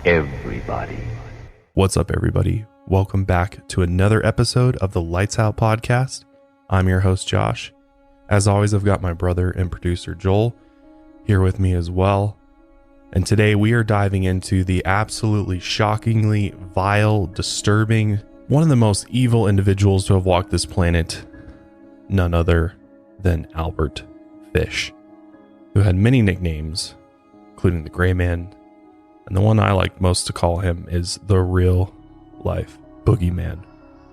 everybody. What's up, everybody? Welcome back to another episode of the Lights Out Podcast. I'm your host, Josh. As always, I've got my brother and producer, Joel, here with me as well. And today we are diving into the absolutely shockingly vile, disturbing, one of the most evil individuals to have walked this planet, none other than Albert Fish, who had many nicknames, including the Gray Man, and the one I like most to call him is the real life Boogeyman,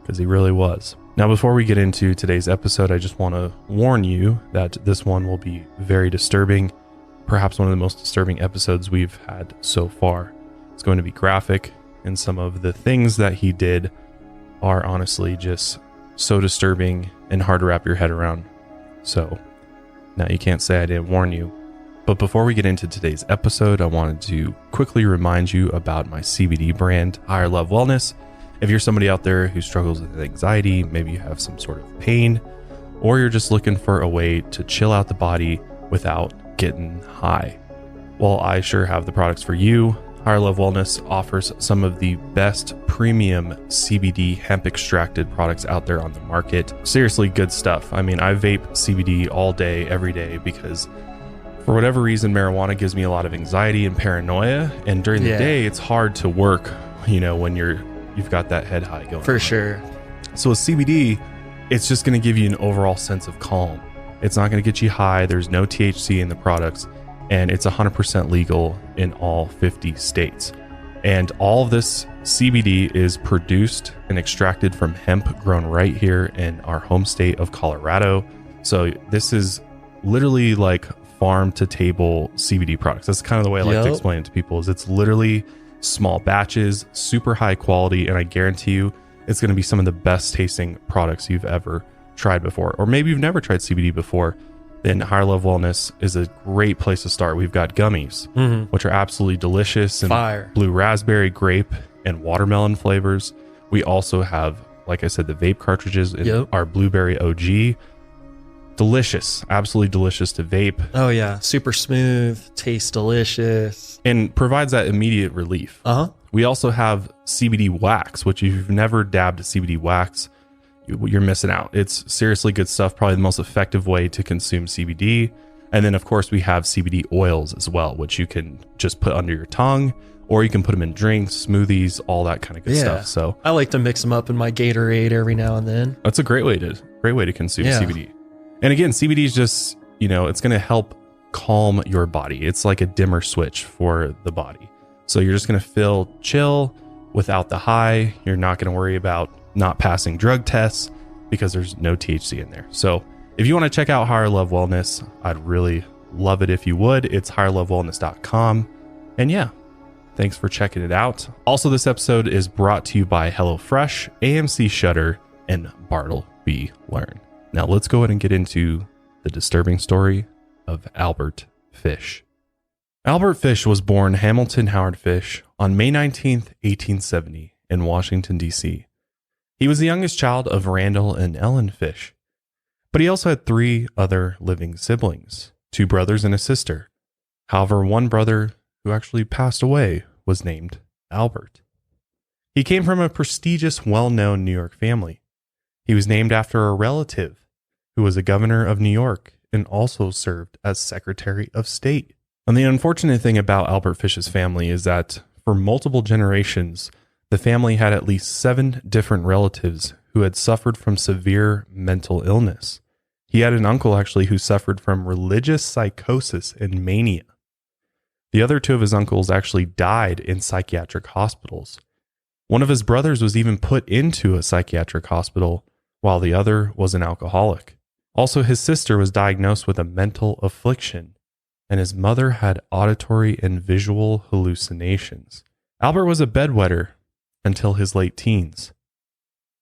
because he really was. Now, before we get into today's episode, I just want to warn you that this one will be very disturbing, perhaps one of the most disturbing episodes we've had so far. It's going to be graphic, and some of the things that he did are honestly just so disturbing and hard to wrap your head around. So, now you can't say I didn't warn you. But before we get into today's episode, I wanted to quickly remind you about my CBD brand, Higher Love Wellness. If you're somebody out there who struggles with anxiety, maybe you have some sort of pain, or you're just looking for a way to chill out the body without getting high, well, I sure have the products for you. Higher Love Wellness offers some of the best premium CBD hemp extracted products out there on the market. Seriously good stuff. I mean, I vape CBD all day, every day, because for whatever reason, marijuana gives me a lot of anxiety and paranoia. And during the day, it's hard to work, when you've got that head high going. For sure. So with CBD, it's just going to give you an overall sense of calm. It's not going to get you high. There's no THC in the products, and it's 100% legal in all 50 states. And all of this CBD is produced and extracted from hemp grown right here in our home state of Colorado. So this is literally like farm to table CBD products. That's kind of the way I like to explain it to people, is it's literally small batches, super high quality, and I guarantee you it's going to be some of the best tasting products you've ever tried before. Or maybe you've never tried CBD before, then Higher Love Wellness is a great place to start. We've got gummies, which are absolutely delicious, and fire. Blue raspberry, grape, and watermelon flavors. We also have, like I said, the vape cartridges in our blueberry OG. Delicious, absolutely delicious to vape. Oh yeah, super smooth, tastes delicious, and provides that immediate relief. We also have CBD wax, which if you've never dabbed CBD wax, you're missing out. It's seriously good stuff, probably the most effective way to consume CBD. And then of course we have CBD oils as well, which you can just put under your tongue, or you can put them in drinks, smoothies, all that kind of good stuff. So I like to mix them up in my Gatorade every now and then. That's a great way to consume CBD. And again, CBD is just, it's going to help calm your body. It's like a dimmer switch for the body. So you're just going to feel chill without the high. You're not going to worry about not passing drug tests because there's no THC in there. So if you want to check out Higher Love Wellness, I'd really love it if you would. It's higherlovewellness.com. And yeah, thanks for checking it out. Also, this episode is brought to you by HelloFresh, AMC Shutter, and Bartleby Learn. Now let's go ahead and get into the disturbing story of Albert Fish. Albert Fish was born Hamilton Howard Fish on May 19th, 1870 in Washington, D.C. He was the youngest child of Randall and Ellen Fish, but he also had 3 other living siblings, 2 brothers and a sister. However, one brother who actually passed away was named Albert. He came from a prestigious, well-known New York family. He was named after a relative who was a governor of New York and also served as Secretary of State. And the unfortunate thing about Albert Fish's family is that for multiple generations, the family had at least 7 different relatives who had suffered from severe mental illness. He had an uncle actually who suffered from religious psychosis and mania. The other 2 of his uncles actually died in psychiatric hospitals. One of his brothers was even put into a psychiatric hospital, while the other was an alcoholic. Also, his sister was diagnosed with a mental affliction, and his mother had auditory and visual hallucinations. Albert was a bedwetter until his late teens.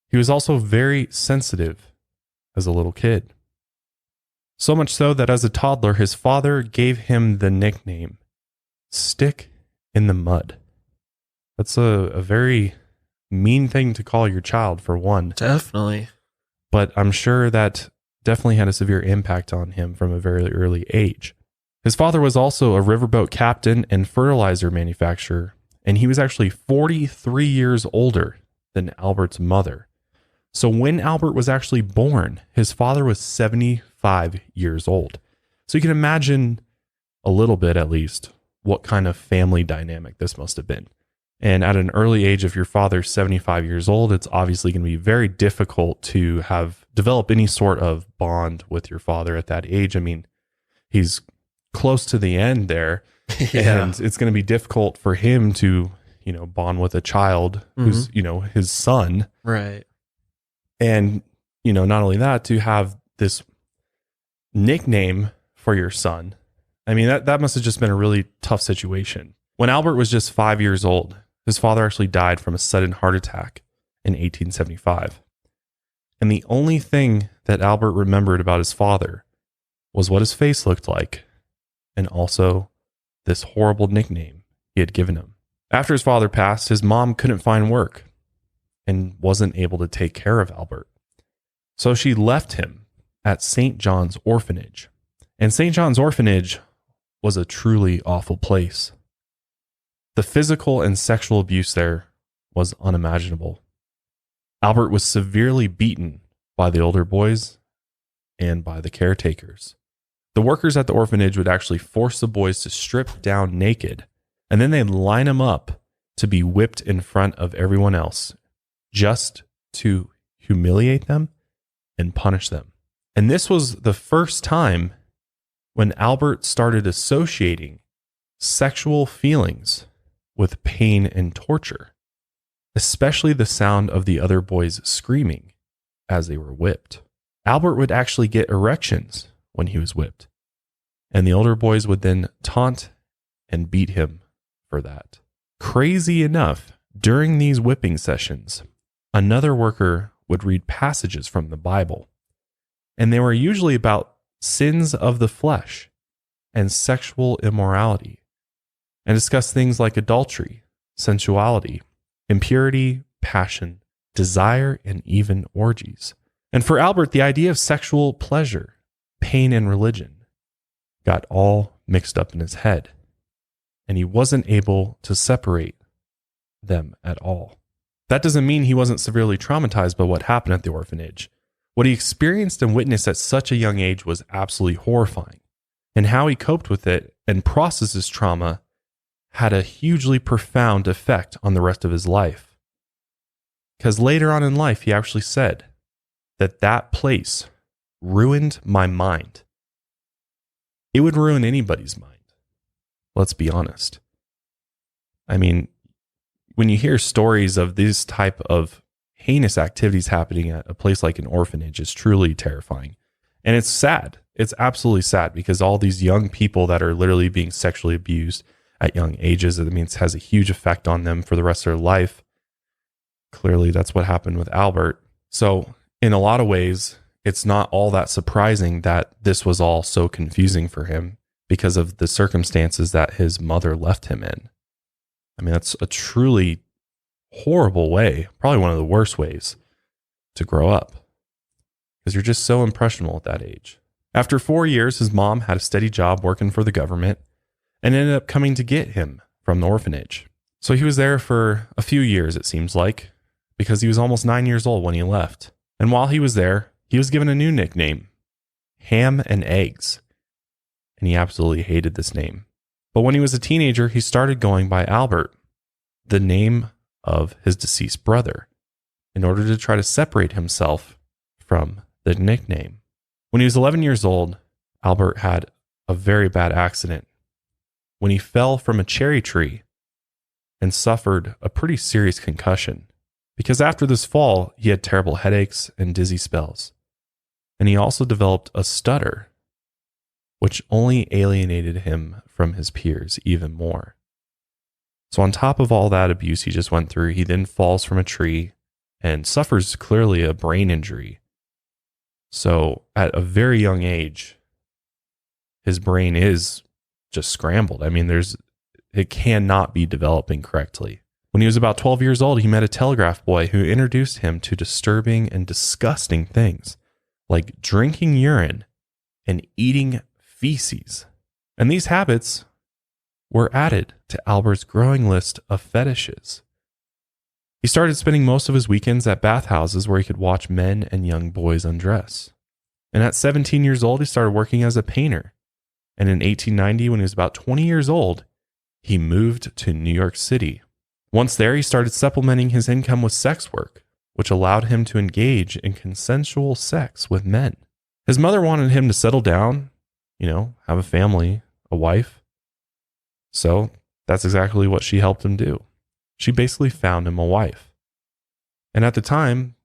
He was also very sensitive as a little kid. So much so that as a toddler, his father gave him the nickname Stick in the Mud. That's a very mean thing to call your child, for one. Definitely. But I'm sure that definitely had a severe impact on him from a very early age. His father was also a riverboat captain and fertilizer manufacturer, and he was actually 43 years older than Albert's mother. So when Albert was actually born, his father was 75 years old. So you can imagine a little bit, at least, what kind of family dynamic this must have been. And at an early age, if your father's 75 years old, it's obviously going to be very difficult to develop any sort of bond with your father at that age. I mean, he's close to the end there, and it's going to be difficult for him to, bond with a child who's, his son. Right. And, not only that, to have this nickname for your son. I mean, that must have just been a really tough situation. When Albert was just 5 years old, his father actually died from a sudden heart attack in 1875. And the only thing that Albert remembered about his father was what his face looked like, and also this horrible nickname he had given him. After his father passed, his mom couldn't find work and wasn't able to take care of Albert. So she left him at St. John's Orphanage. And St. John's Orphanage was a truly awful place. The physical and sexual abuse there was unimaginable. Albert was severely beaten by the older boys and by the caretakers. The workers at the orphanage would actually force the boys to strip down naked, and then they'd line them up to be whipped in front of everyone else, just to humiliate them and punish them. And this was the first time when Albert started associating sexual feelings with pain and torture, especially the sound of the other boys screaming as they were whipped. Albert would actually get erections when he was whipped, and the older boys would then taunt and beat him for that. Crazy enough, during these whipping sessions, another worker would read passages from the Bible, and they were usually about sins of the flesh and sexual immorality, and discuss things like adultery, sensuality, impurity, passion, desire, and even orgies. And for Albert, the idea of sexual pleasure, pain, and religion got all mixed up in his head, and he wasn't able to separate them at all. That doesn't mean he wasn't severely traumatized by what happened at the orphanage. What he experienced and witnessed at such a young age was absolutely horrifying, and how he coped with it and processed his trauma had a hugely profound effect on the rest of his life. Because later on in life, he actually said that place ruined my mind. It would ruin anybody's mind. Let's be honest. I mean, when you hear stories of this type of heinous activities happening at a place like an orphanage, it's truly terrifying. And it's sad. It's absolutely sad, because all these young people that are literally being sexually abused at young ages, it means has a huge effect on them for the rest of their life. Clearly, that's what happened with Albert. So in a lot of ways, it's not all that surprising that this was all so confusing for him because of the circumstances that his mother left him in. I mean, that's a truly horrible way, probably one of the worst ways to grow up, because you're just so impressionable at that age. After 4 years, his mom had a steady job working for the government and ended up coming to get him from the orphanage. So he was there for a few years, it seems like, because he was almost 9 years old when he left. And while he was there, he was given a new nickname, Ham and Eggs. And he absolutely hated this name. But when he was a teenager, he started going by Albert, the name of his deceased brother, in order to try to separate himself from the nickname. When he was 11 years old, Albert had a very bad accident when he fell from a cherry tree and suffered a pretty serious concussion, because after this fall, he had terrible headaches and dizzy spells. And he also developed a stutter, which only alienated him from his peers even more. So on top of all that abuse he just went through, he then falls from a tree and suffers clearly a brain injury. So at a very young age, his brain is just scrambled. I mean, it cannot be developing correctly. When he was about 12 years old, he met a telegraph boy who introduced him to disturbing and disgusting things like drinking urine and eating feces. And these habits were added to Albert's growing list of fetishes. He started spending most of his weekends at bathhouses where he could watch men and young boys undress. And at 17 years old, he started working as a painter. And in 1890, when he was about 20 years old, he moved to New York City. Once there, he started supplementing his income with sex work, which allowed him to engage in consensual sex with men. His mother wanted him to settle down, have a family, a wife. So that's exactly what she helped him do. She basically found him a wife. And at the time,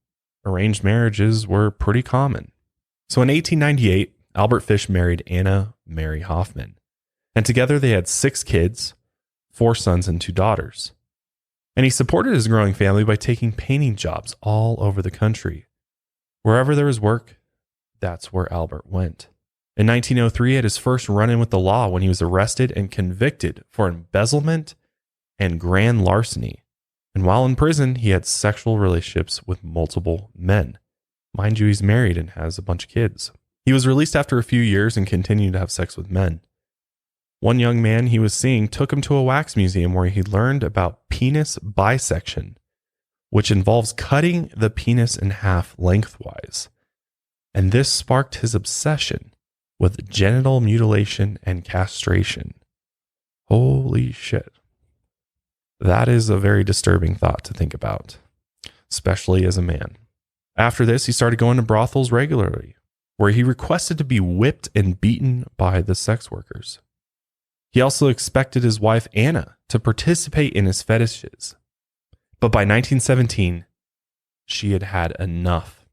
arranged marriages were pretty common. So in 1898, Albert Fish married Anna Mary Hoffman. And together they had 6 kids, 4 sons and 2 daughters. And he supported his growing family by taking painting jobs all over the country. Wherever there was work, that's where Albert went. In 1903, he had his first run-in with the law when he was arrested and convicted for embezzlement and grand larceny. And while in prison, he had sexual relationships with multiple men. Mind you, he's married and has a bunch of kids. He was released after a few years and continued to have sex with men. One young man he was seeing took him to a wax museum where he learned about penis bisection, which involves cutting the penis in half lengthwise. And this sparked his obsession with genital mutilation and castration. Holy shit. That is a very disturbing thought to think about, especially as a man. After this, he started going to brothels regularly, where he requested to be whipped and beaten by the sex workers. He also expected his wife, Anna, to participate in his fetishes. But by 1917, she had had enough.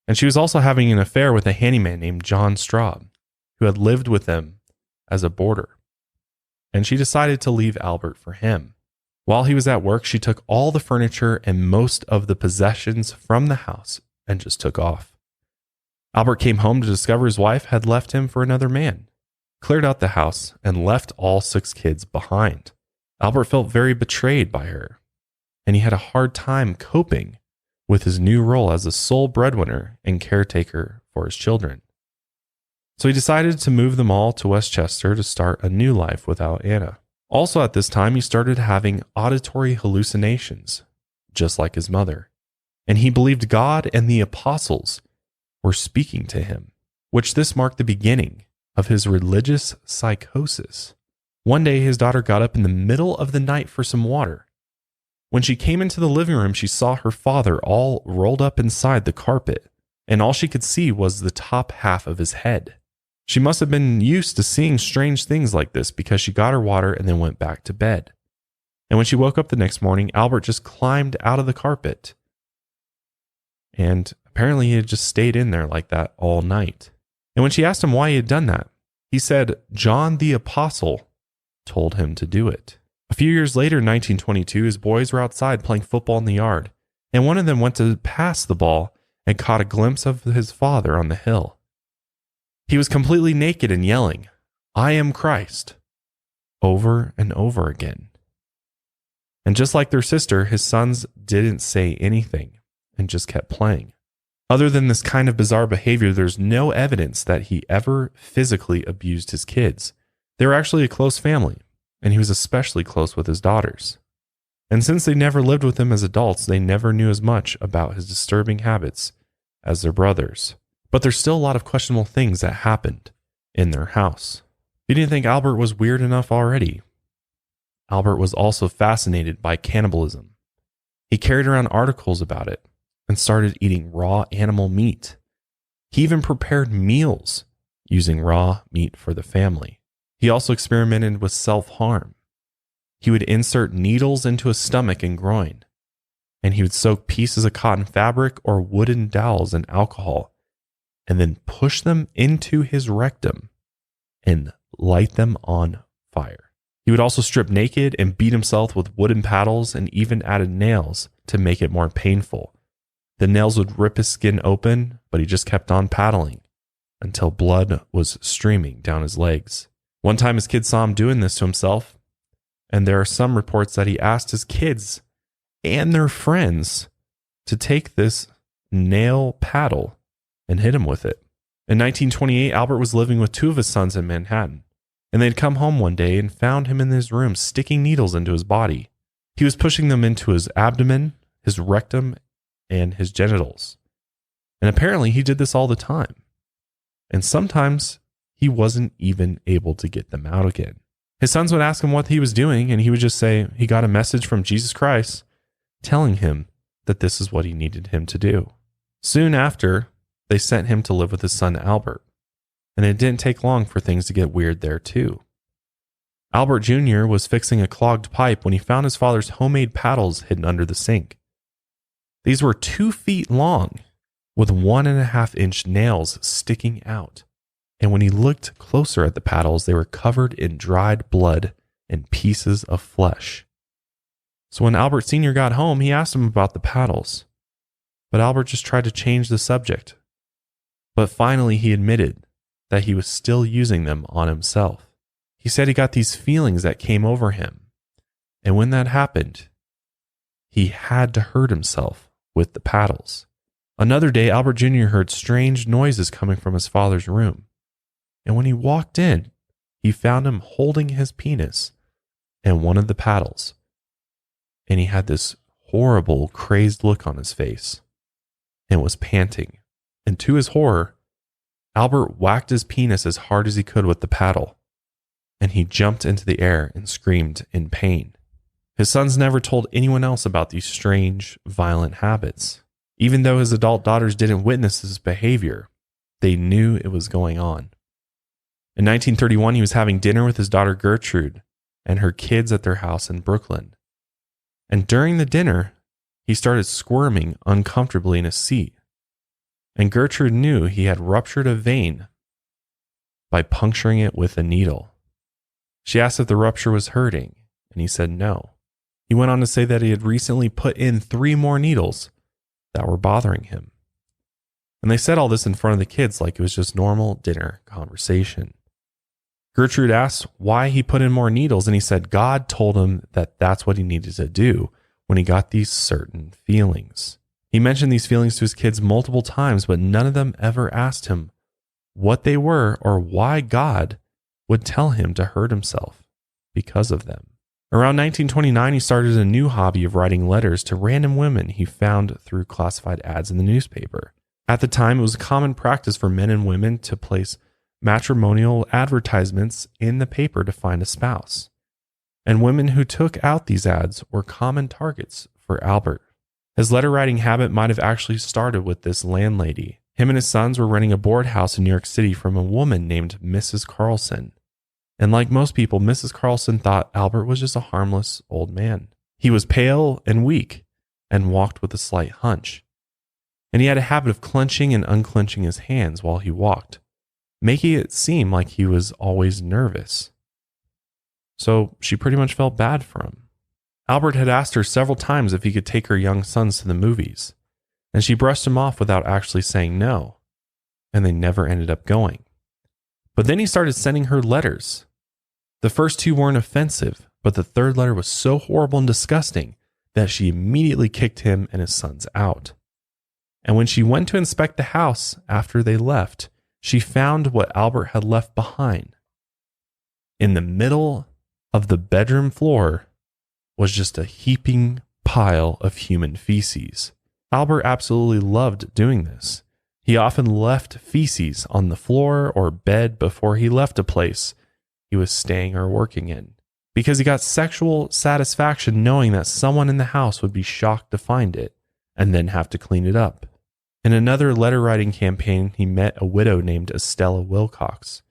And she was also having an affair with a handyman named John Straub, who had lived with them as a boarder. And she decided to leave Albert for him. While he was at work, she took all the furniture and most of the possessions from the house and just took off. Albert came home to discover his wife had left him for another man, cleared out the house, and left all 6 kids behind. Albert felt very betrayed by her, and he had a hard time coping with his new role as the sole breadwinner and caretaker for his children. So he decided to move them all to Westchester to start a new life without Anna. Also at this time, he started having auditory hallucinations, just like his mother, and he believed God and the apostles were speaking to him, which this marked the beginning of his religious psychosis. One day, his daughter got up in the middle of the night for some water. When she came into the living room, she saw her father all rolled up inside the carpet, and all she could see was the top half of his head. She must have been used to seeing strange things like this because she got her water and then went back to bed. And when she woke up the next morning, Albert just climbed out of the carpet. And apparently he had just stayed in there like that all night. And when she asked him why he had done that, he said John the Apostle told him to do it. A few years later, in 1922, his boys were outside playing football in the yard, and one of them went to pass the ball and caught a glimpse of his father on the hill. He was completely naked and yelling, "I am Christ," over and over again. And just like their sister, his sons didn't say anything and just kept playing. Other than this kind of bizarre behavior, there's no evidence that he ever physically abused his kids. They were actually a close family, and he was especially close with his daughters. And since they never lived with him as adults, they never knew as much about his disturbing habits as their brothers. But there's still a lot of questionable things that happened in their house. You didn't think Albert was weird enough already? Albert was also fascinated by cannibalism. He carried around articles about it and started eating raw animal meat. He even prepared meals using raw meat for the family. He also experimented with self-harm. He would insert needles into his stomach and groin, and he would soak pieces of cotton fabric or wooden dowels in alcohol and then push them into his rectum and light them on fire. He would also strip naked and beat himself with wooden paddles and even added nails to make it more painful. The nails would rip his skin open, but he just kept on paddling until blood was streaming down his legs. One time his kids saw him doing this to himself, and there are some reports that he asked his kids and their friends to take this nail paddle and hit him with it. In 1928, Albert was living with 2 of his sons in Manhattan. And they'd come home one day and found him in his room sticking needles into his body. He was pushing them into his abdomen, his rectum, and his genitals. And apparently he did this all the time. And sometimes he wasn't even able to get them out again. His sons would ask him what he was doing, and he would just say he got a message from Jesus Christ telling him that this is what he needed him to do. Soon after, they sent him to live with his son Albert. And it didn't take long for things to get weird there too. Albert Jr. was fixing a clogged pipe when he found his father's homemade paddles hidden under the sink. These were 2 feet long, with 1.5-inch nails sticking out. And when he looked closer at the paddles, they were covered in dried blood and pieces of flesh. So when Albert Sr. got home, he asked him about the paddles. But Albert just tried to change the subject. But finally he admitted that he was still using them on himself. He said he got these feelings that came over him. And when that happened, he had to hurt himself with the paddles. Another day, Albert Jr. heard strange noises coming from his father's room. And when he walked in, he found him holding his penis and one of the paddles. And he had this horrible, crazed look on his face and was panting. And to his horror, Albert whacked his penis as hard as he could with the paddle, and he jumped into the air and screamed in pain. His sons never told anyone else about these strange, violent habits. Even though his adult daughters didn't witness his behavior, they knew it was going on. In 1931, he was having dinner with his daughter Gertrude and her kids at their house in Brooklyn. And during the dinner, he started squirming uncomfortably in his seat. And Gertrude knew he had ruptured a vein by puncturing it with a needle. She asked if the rupture was hurting, and he said no. He went on to say that he had recently put in 3 more needles that were bothering him. And they said all this in front of the kids like it was just normal dinner conversation. Gertrude asked why he put in more needles, and he said God told him that that's what he needed to do when he got these certain feelings. He mentioned these feelings to his kids multiple times, but none of them ever asked him what they were or why God would tell him to hurt himself because of them. Around 1929, he started a new hobby of writing letters to random women he found through classified ads in the newspaper. At the time, it was a common practice for men and women to place matrimonial advertisements in the paper to find a spouse. And women who took out these ads were common targets for Albert. His letter writing habit might have actually started with this landlady. Him and his sons were renting a board house in New York City from a woman named Mrs. Carlson. And like most people, Mrs. Carlson thought Albert was just a harmless old man. He was pale and weak and walked with a slight hunch. And he had a habit of clenching and unclenching his hands while he walked, making it seem like he was always nervous. So she pretty much felt bad for him. Albert had asked her several times if he could take her young sons to the movies, and she brushed him off without actually saying no, and they never ended up going. But then he started sending her letters. The first 2 weren't offensive, but the 3rd letter was so horrible and disgusting that she immediately kicked him and his sons out. And when she went to inspect the house after they left, she found what Albert had left behind. In the middle of the bedroom floor was just a heaping pile of human feces. Albert absolutely loved doing this. He often left feces on the floor or bed before he left a place he was staying or working in, because he got sexual satisfaction knowing that someone in the house would be shocked to find it and then have to clean it up. In another letter writing campaign, he met a widow named Estella Wilcox.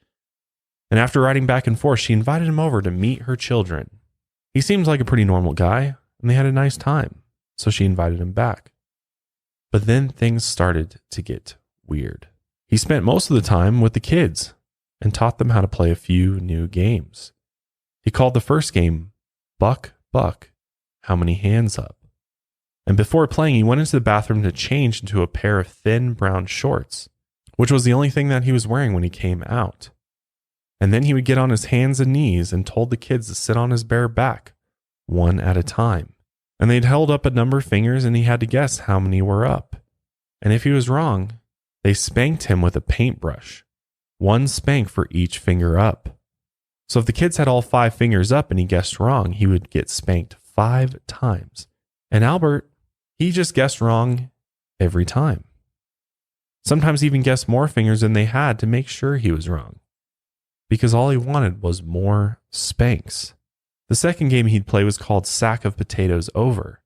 And after writing back and forth, she invited him over to meet her children. He seems like a pretty normal guy, and they had a nice time, so she invited him back. But then things started to get weird. He spent most of the time with the kids and taught them how to play a few new games. He called the first game, Buck, Buck, How Many Hands Up? And before playing, he went into the bathroom to change into a pair of thin brown shorts, which was the only thing that he was wearing when he came out. And then he would get on his hands and knees and told the kids to sit on his bare back, one at a time. And they'd held up a number of fingers and he had to guess how many were up. And if he was wrong, they spanked him with a paintbrush, 1 spank for each finger up. So if the kids had all 5 fingers up and he guessed wrong, he would get spanked 5 times. And Albert, he just guessed wrong every time. Sometimes even guessed more fingers than they had to make sure he was wrong, because all he wanted was more spanks. The second game he'd play was called Sack of Potatoes Over.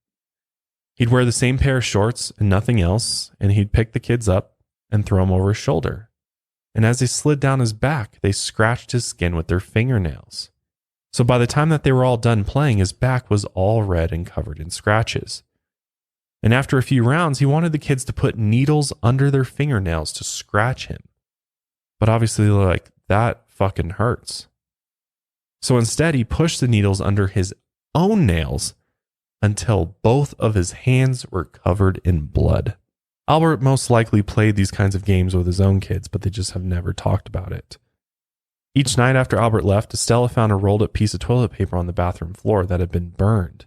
He'd wear the same pair of shorts and nothing else, and he'd pick the kids up and throw them over his shoulder. And as they slid down his back, they scratched his skin with their fingernails. So by the time that they were all done playing, his back was all red and covered in scratches. And after a few rounds, he wanted the kids to put needles under their fingernails to scratch him. But obviously they're like, that fucking hurts. So instead, he pushed the needles under his own nails until both of his hands were covered in blood. Albert most likely played these kinds of games with his own kids, but they just have never talked about it. Each night after Albert left, Estella found a rolled up piece of toilet paper on the bathroom floor that had been burned.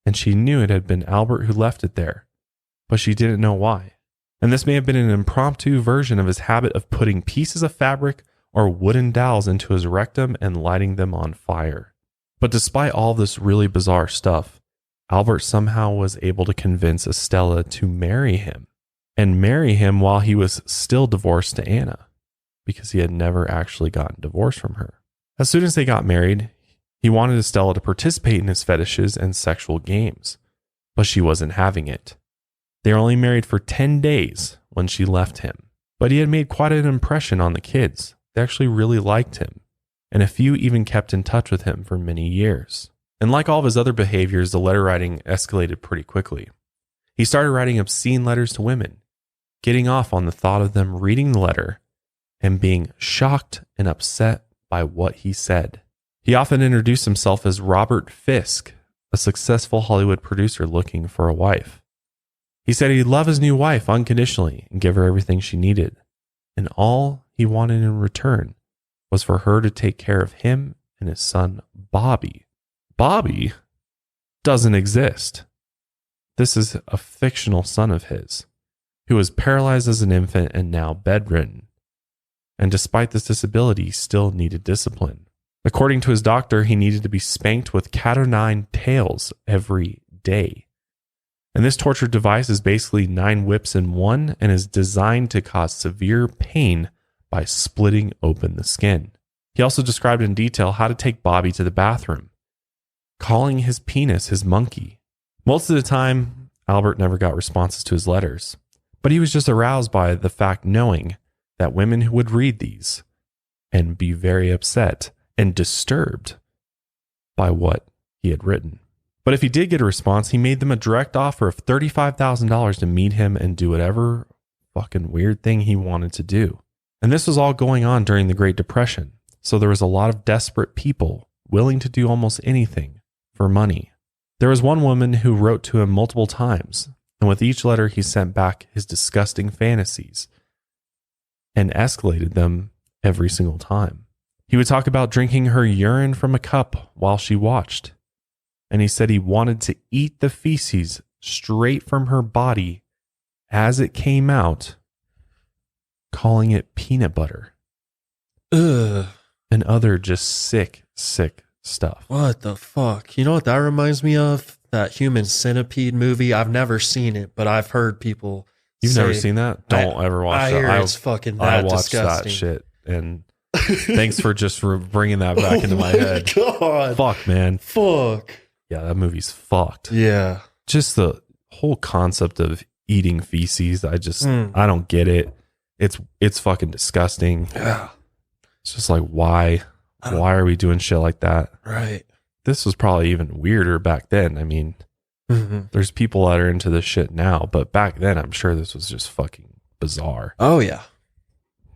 And she knew it had been Albert who left it there, but she didn't know why. And this may have been an impromptu version of his habit of putting pieces of fabric or wooden dowels into his rectum and lighting them on fire. But despite all this really bizarre stuff, Albert somehow was able to convince Estella to marry him, and marry him while he was still divorced to Anna, because he had never actually gotten divorced from her. As soon as they got married, he wanted Estella to participate in his fetishes and sexual games, but she wasn't having it. They were only married for 10 days when she left him, but he had made quite an impression on the kids. They actually really liked him, and a few even kept in touch with him for many years. And like all of his other behaviors, the letter writing escalated pretty quickly. He started writing obscene letters to women, getting off on the thought of them reading the letter and being shocked and upset by what he said. He often introduced himself as Robert Fisk, a successful Hollywood producer looking for a wife. He said he'd love his new wife unconditionally and give her everything she needed, and all he wanted in return was for her to take care of him and his son, Bobby. Bobby doesn't exist. This is a fictional son of his, who was paralyzed as an infant and now bedridden. And despite this disability, he still needed discipline. According to his doctor, he needed to be spanked with cat o' nine tails every day. And this torture device is basically 9 whips in one and is designed to cause severe pain by splitting open the skin. He also described in detail how to take Bobby to the bathroom, calling his penis his monkey. Most of the time, Albert never got responses to his letters, but he was just aroused by the fact knowing that women would read these and be very upset and disturbed by what he had written. But if he did get a response, he made them a direct offer of $35,000 to meet him and do whatever fucking weird thing he wanted to do. And this was all going on during the Great Depression, so there was a lot of desperate people willing to do almost anything for money. There was one woman who wrote to him multiple times, and with each letter he sent back his disgusting fantasies and escalated them every single time. He would talk about drinking her urine from a cup while she watched, and he said he wanted to eat the feces straight from her body as it came out, calling it peanut butter. Ugh. And other just sick stuff. What the fuck? You know what that reminds me of? That Human Centipede movie. I've never seen it, but I've heard people You've say, never seen that? Don't ever watch that. I hear it's fucking that I watched disgusting. that shit, and thanks for just for bringing that back into my head. God. Fuck, man. Fuck. Yeah, that movie's fucked. Yeah. Just the whole concept of eating feces, I don't get it. It's fucking disgusting. Yeah. It's just like, why are we doing shit like that? Right. This was probably even weirder back then. I mean, there's people that are into this shit now, but back then I'm sure this was just fucking bizarre. Oh, yeah.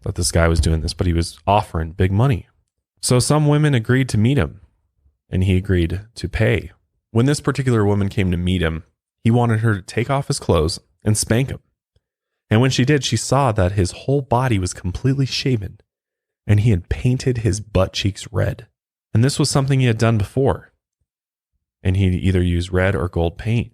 That this guy was doing this, but he was offering big money. So some women agreed to meet him, and he agreed to pay. When this particular woman came to meet him, he wanted her to take off his clothes and spank him. And when she did, she saw that his whole body was completely shaven, and he had painted his butt cheeks red. And this was something he had done before. And he'd either use red or gold paint.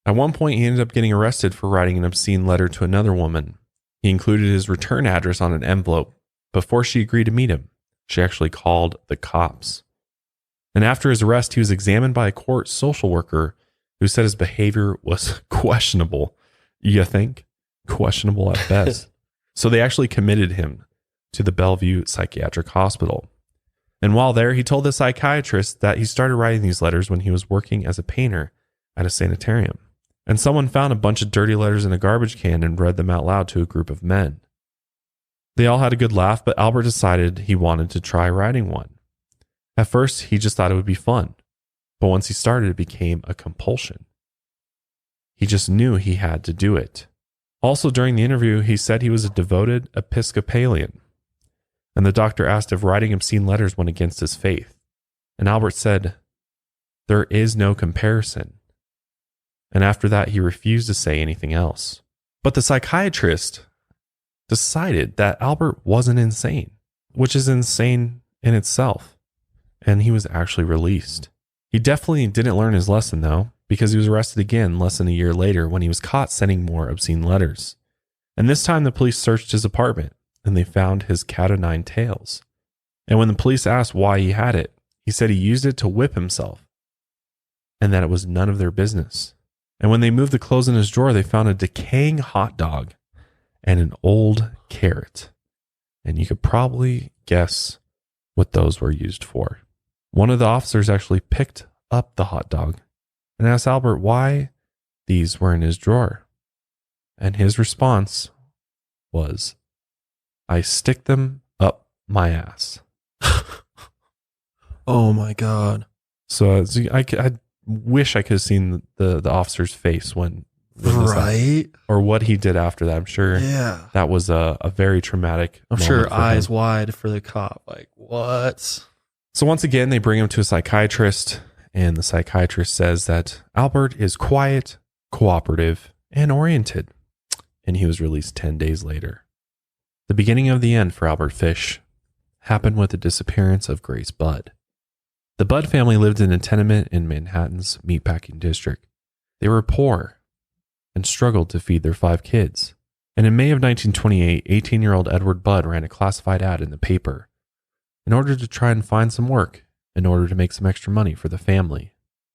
At one point, he ended up getting arrested for writing an obscene letter to another woman. He included his return address on an envelope before she agreed to meet him. She actually called the cops. And after his arrest, he was examined by a court social worker who said his behavior was questionable. You think? Questionable at best. So they actually committed him to the Bellevue Psychiatric Hospital. And while there, he told the psychiatrist that he started writing these letters when he was working as a painter at a sanitarium. And someone found a bunch of dirty letters in a garbage can and read them out loud to a group of men. They all had a good laugh, but Albert decided he wanted to try writing one. At first, he just thought it would be fun. But once he started, it became a compulsion. He just knew he had to do it. Also, during the interview, he said he was a devoted Episcopalian. And the doctor asked if writing obscene letters went against his faith. And Albert said, "There is no comparison." And after that, he refused to say anything else. But the psychiatrist decided that Albert wasn't insane, which is insane in itself. And he was actually released. He definitely didn't learn his lesson, though, because he was arrested again less than a year later when he was caught sending more obscene letters. And this time the police searched his apartment and they found his cat o' nine tails. And when the police asked why he had it, he said he used it to whip himself and that it was none of their business. And when they moved the clothes in his drawer, they found a decaying hot dog and an old carrot. And you could probably guess what those were used for. One of the officers actually picked up the hot dog and asked Albert why these were in his drawer. And his response was, "I stick them up my ass." Oh my God. So I wish I could have seen the officer's face when right? Or what he did after that. I'm sure that was a very traumatic I'm moment sure for eyes him. wide for the cop. Like, what? So once again, they bring him to a psychiatrist, and the psychiatrist says that Albert is quiet, cooperative, and oriented. And he was released 10 days later. The beginning of the end for Albert Fish happened with the disappearance of Grace Budd. The Budd family lived in a tenement in Manhattan's meatpacking district. They were poor and struggled to feed their 5 kids. And in May of 1928, 18-year-old Edward Budd ran a classified ad in the paper in order to try and find some work in order to make some extra money for the family.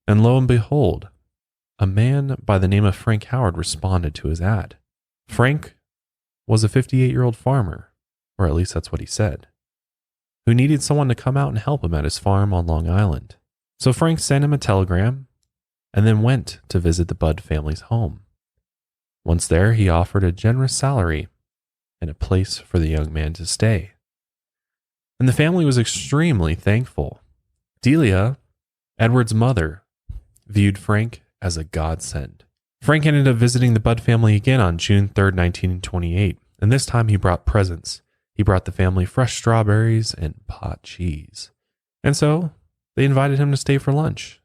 And lo and behold, a man by the name of Frank Howard responded to his ad. Frank was a 58-year-old farmer, or at least that's what he said, who needed someone to come out and help him at his farm on Long Island. So Frank sent him a telegram and then went to visit the Budd family's home. Once there, he offered a generous salary and a place for the young man to stay. And the family was extremely thankful. Delia, Edward's mother, viewed Frank as a godsend. Frank ended up visiting the Budd family again on June 3rd, 1928, and this time he brought presents. He brought the family fresh strawberries and pot cheese. And so they invited him to stay for lunch.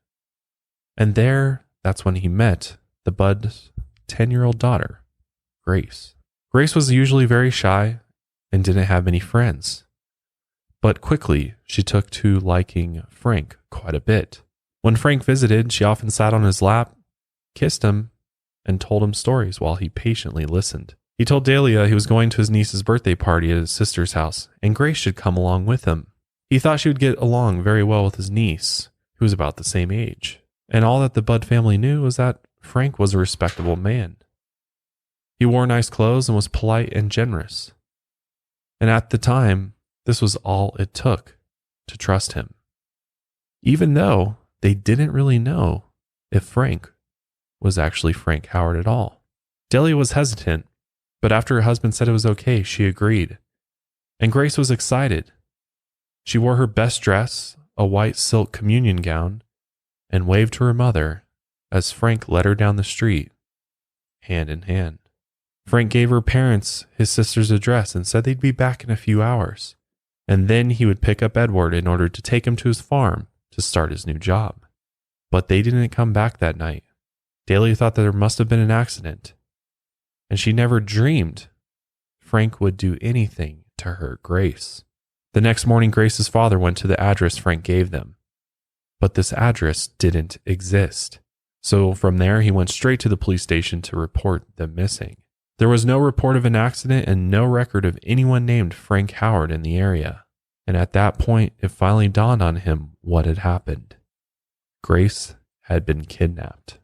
And that's when he met the Budd's 10-year-old daughter, Grace. Grace was usually very shy and didn't have many friends. But quickly, she took to liking Frank quite a bit. When Frank visited, she often sat on his lap, kissed him, and told him stories while he patiently listened. He told Delia he was going to his niece's birthday party at his sister's house, and Grace should come along with him. He thought she would get along very well with his niece, who was about the same age. And all that the Budd family knew was that Frank was a respectable man. He wore nice clothes and was polite and generous. And at the time, this was all it took to trust him. Even though they didn't really know if Frank was actually Frank Howard at all. Delia was hesitant, but after her husband said it was okay, she agreed. And Grace was excited. She wore her best dress, a white silk communion gown, and waved to her mother as Frank led her down the street, hand in hand. Frank gave her parents his sister's address and said they'd be back in a few hours. And then he would pick up Edward in order to take him to his farm to start his new job. But they didn't come back that night. Delia thought that there must have been an accident, and she never dreamed Frank would do anything to hurt Grace. The next morning, Grace's father went to the address Frank gave them, but this address didn't exist. So from there, he went straight to the police station to report them missing. There was no report of an accident and no record of anyone named Frank Howard in the area. And at that point, it finally dawned on him what had happened. Grace had been kidnapped.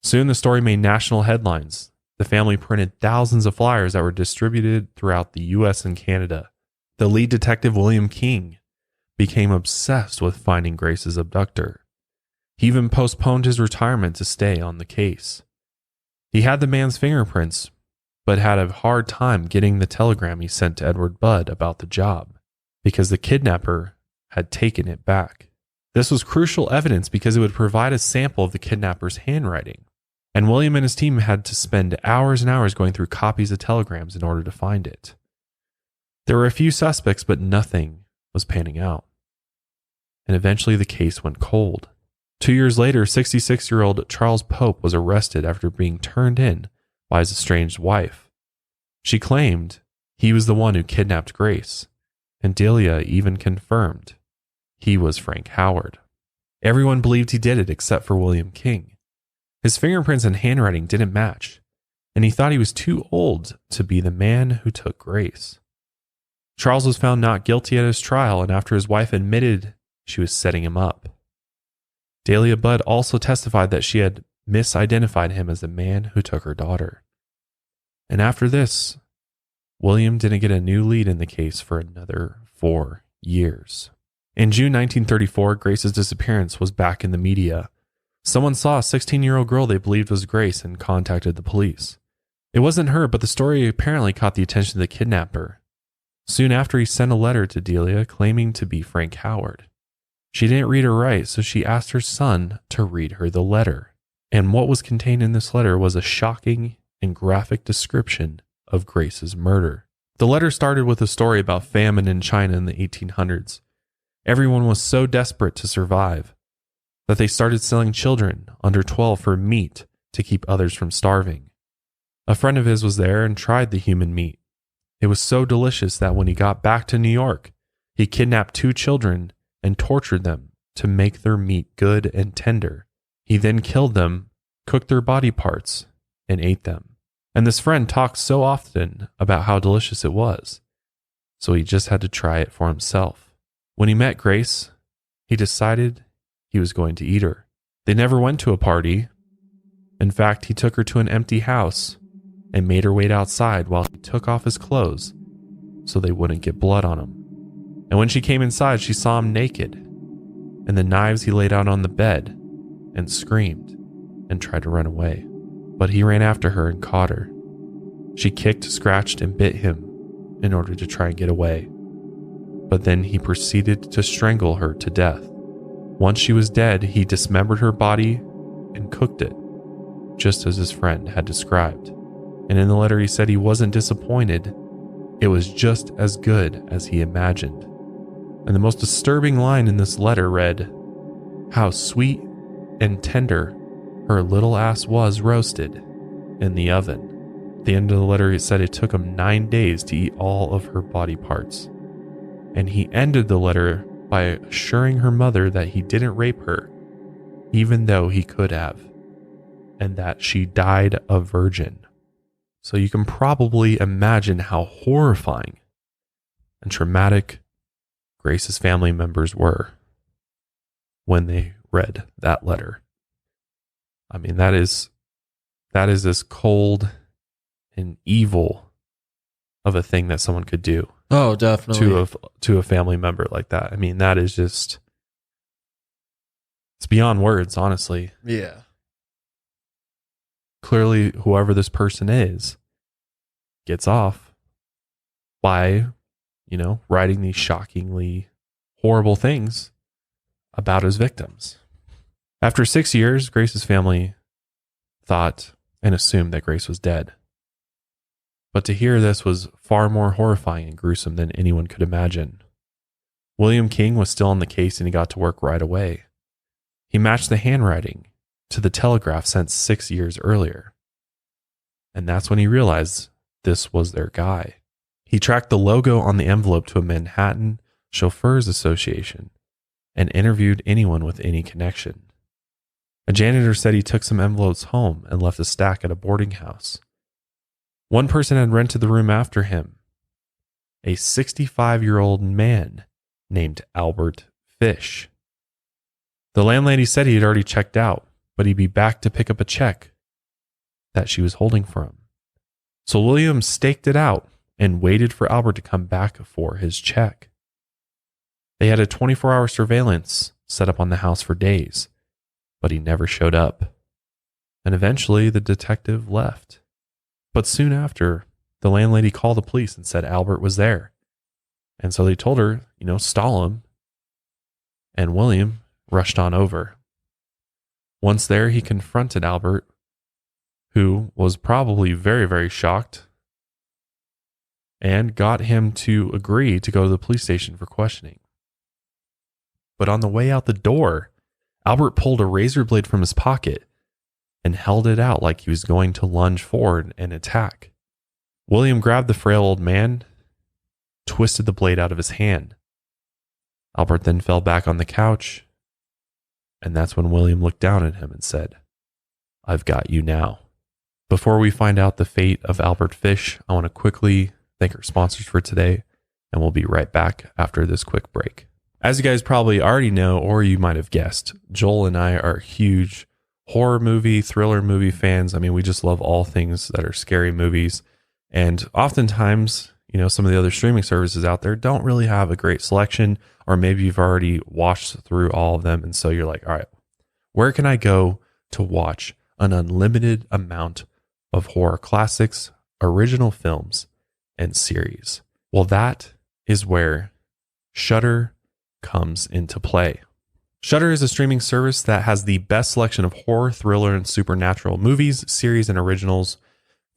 Soon the story made national headlines. The family printed thousands of flyers that were distributed throughout the US and Canada. The lead detective, William King, became obsessed with finding Grace's abductor. He even postponed his retirement to stay on the case. He had the man's fingerprints, but had a hard time getting the telegram he sent to Edward Budd about the job, because the kidnapper had taken it back. This was crucial evidence because it would provide a sample of the kidnapper's handwriting, and William and his team had to spend hours and hours going through copies of telegrams in order to find it. There were a few suspects, but nothing was panning out. And eventually the case went cold. 2 years later, 66-year-old Charles Pope was arrested after being turned in by his estranged wife. She claimed he was the one who kidnapped Grace, and Delia even confirmed he was Frank Howard. Everyone believed he did it except for William King. His fingerprints and handwriting didn't match, and he thought he was too old to be the man who took Grace. Charles was found not guilty at his trial, and after his wife admitted she was setting him up. Delia Budd also testified that she had misidentified him as the man who took her daughter. And after this, William didn't get a new lead in the case for another 4 years. In June 1934, Grace's disappearance was back in the media. Someone saw a 16-year-old girl they believed was Grace and contacted the police. It wasn't her, but the story apparently caught the attention of the kidnapper. Soon after, he sent a letter to Delia claiming to be Frank Howard. She didn't read or write, so she asked her son to read her the letter. And what was contained in this letter was a shocking and graphic description of Grace's murder. The letter started with a story about famine in China in the 1800s. Everyone was so desperate to survive that they started selling children under 12 for meat to keep others from starving. A friend of his was there and tried the human meat. It was so delicious that when he got back to New York, he kidnapped 2 children and tortured them to make their meat good and tender. He then killed them, cooked their body parts, and ate them. And this friend talked so often about how delicious it was, so he just had to try it for himself. When he met Grace, he decided he was going to eat her. They never went to a party. In fact, he took her to an empty house and made her wait outside while he took off his clothes so they wouldn't get blood on him. And when she came inside, she saw him naked and the knives he laid out on the bed and screamed and tried to run away. But he ran after her and caught her. She kicked, scratched, and bit him in order to try and get away. But then he proceeded to strangle her to death. Once she was dead, he dismembered her body and cooked it, just as his friend had described. And in the letter he said he wasn't disappointed. It was just as good as he imagined. And the most disturbing line in this letter read, "How sweet and tender her little ass was roasted in the oven." At the end of the letter, he said it took him 9 days to eat all of her body parts. And he ended the letter by assuring her mother that he didn't rape her, even though he could have, and that she died a virgin. So you can probably imagine how horrifying and traumatic Grace's family members were when they read that letter. I mean, that is as cold and evil of a thing that someone could do. Oh, definitely. To a family member like that. I mean, that is just, it's beyond words, honestly. Yeah. Clearly, whoever this person is gets off by, writing these shockingly horrible things about his victims. After 6 years, Grace's family thought and assumed that Grace was dead. But to hear this was far more horrifying and gruesome than anyone could imagine. William King was still on the case and he got to work right away. He matched the handwriting to the telegraph sent 6 years earlier. And that's when he realized this was their guy. He tracked the logo on the envelope to a Manhattan Chauffeurs Association and interviewed anyone with any connection. A janitor said he took some envelopes home and left a stack at a boarding house. One person had rented the room after him. A 65-year-old man named Albert Fish. The landlady said he had already checked out, but he'd be back to pick up a check that she was holding for him. So William staked it out and waited for Albert to come back for his check. They had a 24-hour surveillance set up on the house for days, but he never showed up. And eventually the detective left. But soon after, the landlady called the police and said Albert was there. And so they told her, stall him. And William rushed on over. Once there, he confronted Albert, who was probably very, very shocked, and got him to agree to go to the police station for questioning. But on the way out the door, Albert pulled a razor blade from his pocket and held it out like he was going to lunge forward and attack. William grabbed the frail old man, twisted the blade out of his hand. Albert then fell back on the couch, and that's when William looked down at him and said, "I've got you now." Before we find out the fate of Albert Fish, I want to quickly thank our sponsors for today, and we'll be right back after this quick break. As you guys probably already know, or you might have guessed, Joel and I are huge horror movie, thriller movie fans. I mean, we just love all things that are scary movies. And oftentimes, some of the other streaming services out there don't really have a great selection, or maybe you've already watched through all of them. And so you're like, all right, where can I go to watch an unlimited amount of horror classics, original films, and series? Well, that is where Shudder comes into play. Shudder is a streaming service that has the best selection of horror, thriller, and supernatural movies, series, and originals,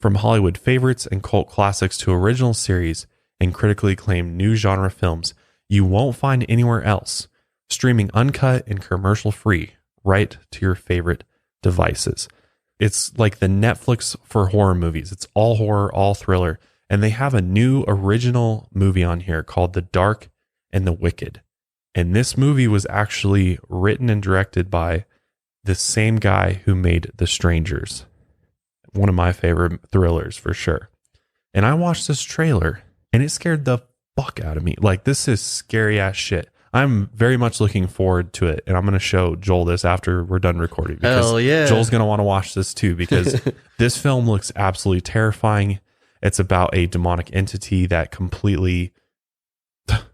from Hollywood favorites and cult classics to original series and critically acclaimed new genre films you won't find anywhere else, streaming uncut and commercial-free right to your favorite devices. It's like the Netflix for horror movies. It's all horror, all thriller, and they have a new original movie on here called The Dark and the Wicked. And this movie was actually written and directed by the same guy who made The Strangers, one of my favorite thrillers for sure. And I watched this trailer and it scared the fuck out of me. Like, this is scary ass shit. I'm very much looking forward to it. And I'm going to show Joel this after we're done recording. Because hell yeah. Joel's going to want to watch this too, because this film looks absolutely terrifying. It's about a demonic entity that completely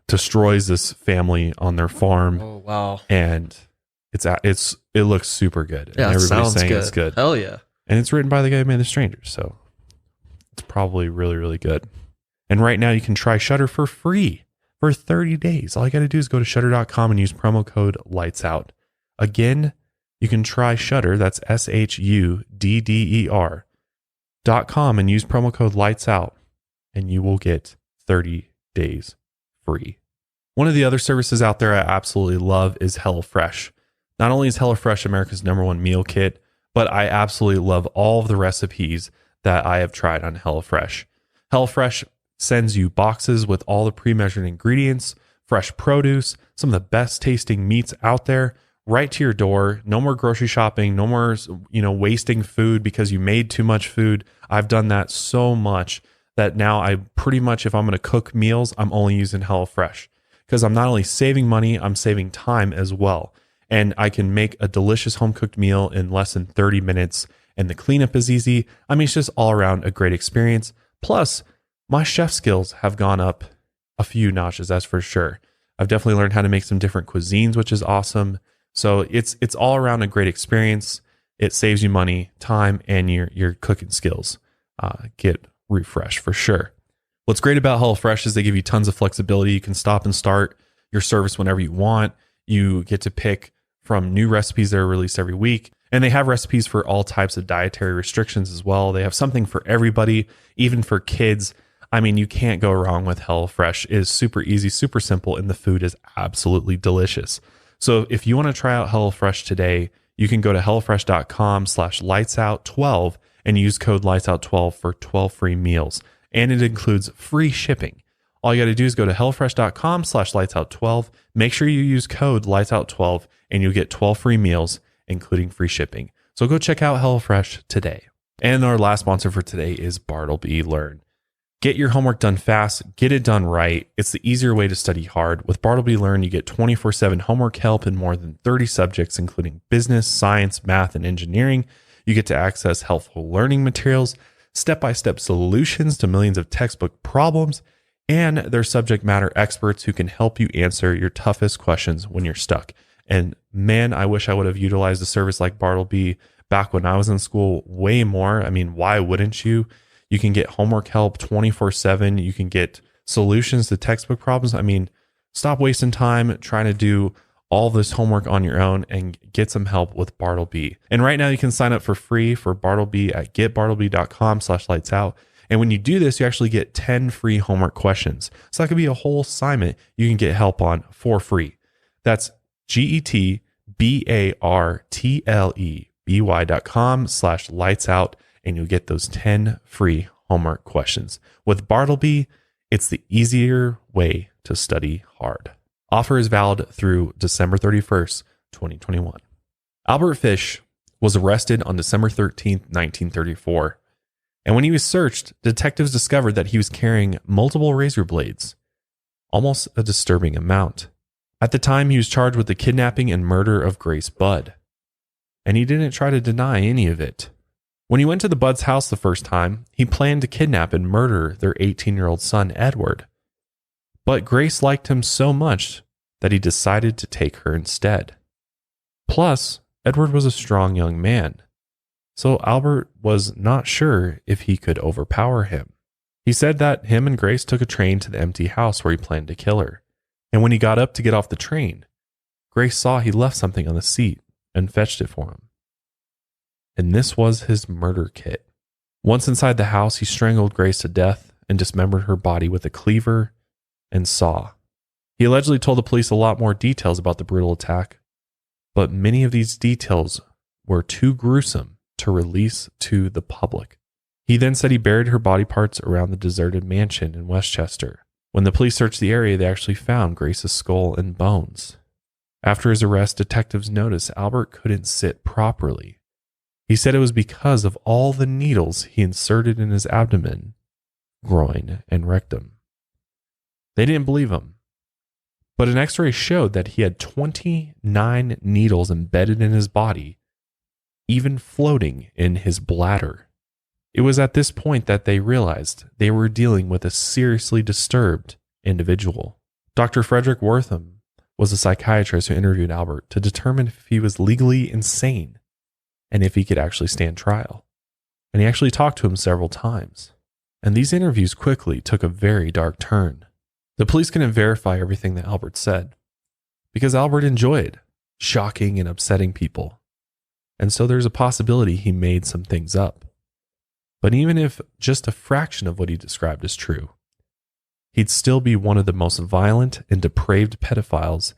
destroys this family on their farm. Oh, wow. And it looks super good. Yeah, and it sounds saying good. It's good. Hell yeah. And it's written by the guy who made The Strangers, so it's probably really, really good. And right now you can try Shudder for free for 30 days. All you got to do is go to shudder.com and use promo code LIGHTSOUT. Again, you can try Shudder, that's SHUDDER.com, and use promo code LIGHTSOUT, and you will get 30 days free. One of the other services out there I absolutely love is HelloFresh. Not only is HelloFresh America's #1 meal kit, but I absolutely love all of the recipes that I have tried on HelloFresh. HelloFresh sends you boxes with all the pre-measured ingredients, fresh produce, some of the best tasting meats out there, right to your door. No more grocery shopping, no more, wasting food because you made too much food. I've done that so much that now I pretty much, if I'm going to cook meals, I'm only using HelloFresh, because I'm not only saving money, I'm saving time as well. And I can make a delicious home cooked meal in less than 30 minutes. And the cleanup is easy. I mean, it's just all around a great experience. Plus, my chef skills have gone up a few notches, that's for sure. I've definitely learned how to make some different cuisines, which is awesome. So it's all around a great experience. It saves you money, time, and your cooking skills get refreshed for sure. What's great about HelloFresh is they give you tons of flexibility. You can stop and start your service whenever you want. You get to pick from new recipes that are released every week. And they have recipes for all types of dietary restrictions as well. They have something for everybody, even for kids. I mean, you can't go wrong with HelloFresh. It is super easy, super simple, and the food is absolutely delicious. So if you want to try out HelloFresh today, you can go to HelloFresh.com/lightsout12 and use code lightsout12 for 12 free meals. And it includes free shipping. All you got to do is go to HelloFresh.com/lightsout12. Make sure you use code lightsout12 and you'll get 12 free meals, including free shipping. So go check out HelloFresh today. And our last sponsor for today is Bartleby Learn. Get your homework done fast, get it done right. It's the easier way to study hard. With Bartleby Learn, you get 24/7 homework help in more than 30 subjects, including business, science, math, and engineering. You get to access helpful learning materials, step-by-step solutions to millions of textbook problems, and their subject matter experts who can help you answer your toughest questions when you're stuck. And man, I wish I would have utilized a service like Bartleby back when I was in school way more. I mean, why wouldn't you? You can get homework help 24/7. You can get solutions to textbook problems. I mean, stop wasting time trying to do all this homework on your own and get some help with Bartleby. And right now you can sign up for free for Bartleby at getbartleby.com/lightsout. And when you do this, you actually get 10 free homework questions. So that could be a whole assignment you can get help on for free. That's getbartleby.com/lightsout. And you'll get those 10 free homework questions. With Bartleby, it's the easier way to study hard. Offer is valid through December 31st, 2021. Albert Fish was arrested on December 13th, 1934. And when he was searched, detectives discovered that he was carrying multiple razor blades, almost a disturbing amount. At the time, he was charged with the kidnapping and murder of Grace Budd. And he didn't try to deny any of it. When he went to the Budds' house the first time, he planned to kidnap and murder their 18-year-old son, Edward. But Grace liked him so much that he decided to take her instead. Plus, Edward was a strong young man, so Albert was not sure if he could overpower him. He said that him and Grace took a train to the empty house where he planned to kill her. And when he got up to get off the train, Grace saw he left something on the seat and fetched it for him. And this was his murder kit. Once inside the house, he strangled Grace to death and dismembered her body with a cleaver and saw. He allegedly told the police a lot more details about the brutal attack, but many of these details were too gruesome to release to the public. He then said he buried her body parts around the deserted mansion in Westchester. When the police searched the area, they actually found Grace's skull and bones. After his arrest, detectives noticed Albert couldn't sit properly. He said it was because of all the needles he inserted in his abdomen, groin, and rectum. They didn't believe him, but an x-ray showed that he had 29 needles embedded in his body, even floating in his bladder. It was at this point that they realized they were dealing with a seriously disturbed individual. Dr. Frederick Wortham was a psychiatrist who interviewed Albert to determine if he was legally insane and if he could actually stand trial. And he actually talked to him several times. And these interviews quickly took a very dark turn. The police couldn't verify everything that Albert said because Albert enjoyed shocking and upsetting people. And so there's a possibility he made some things up. But even if just a fraction of what he described is true, he'd still be one of the most violent and depraved pedophiles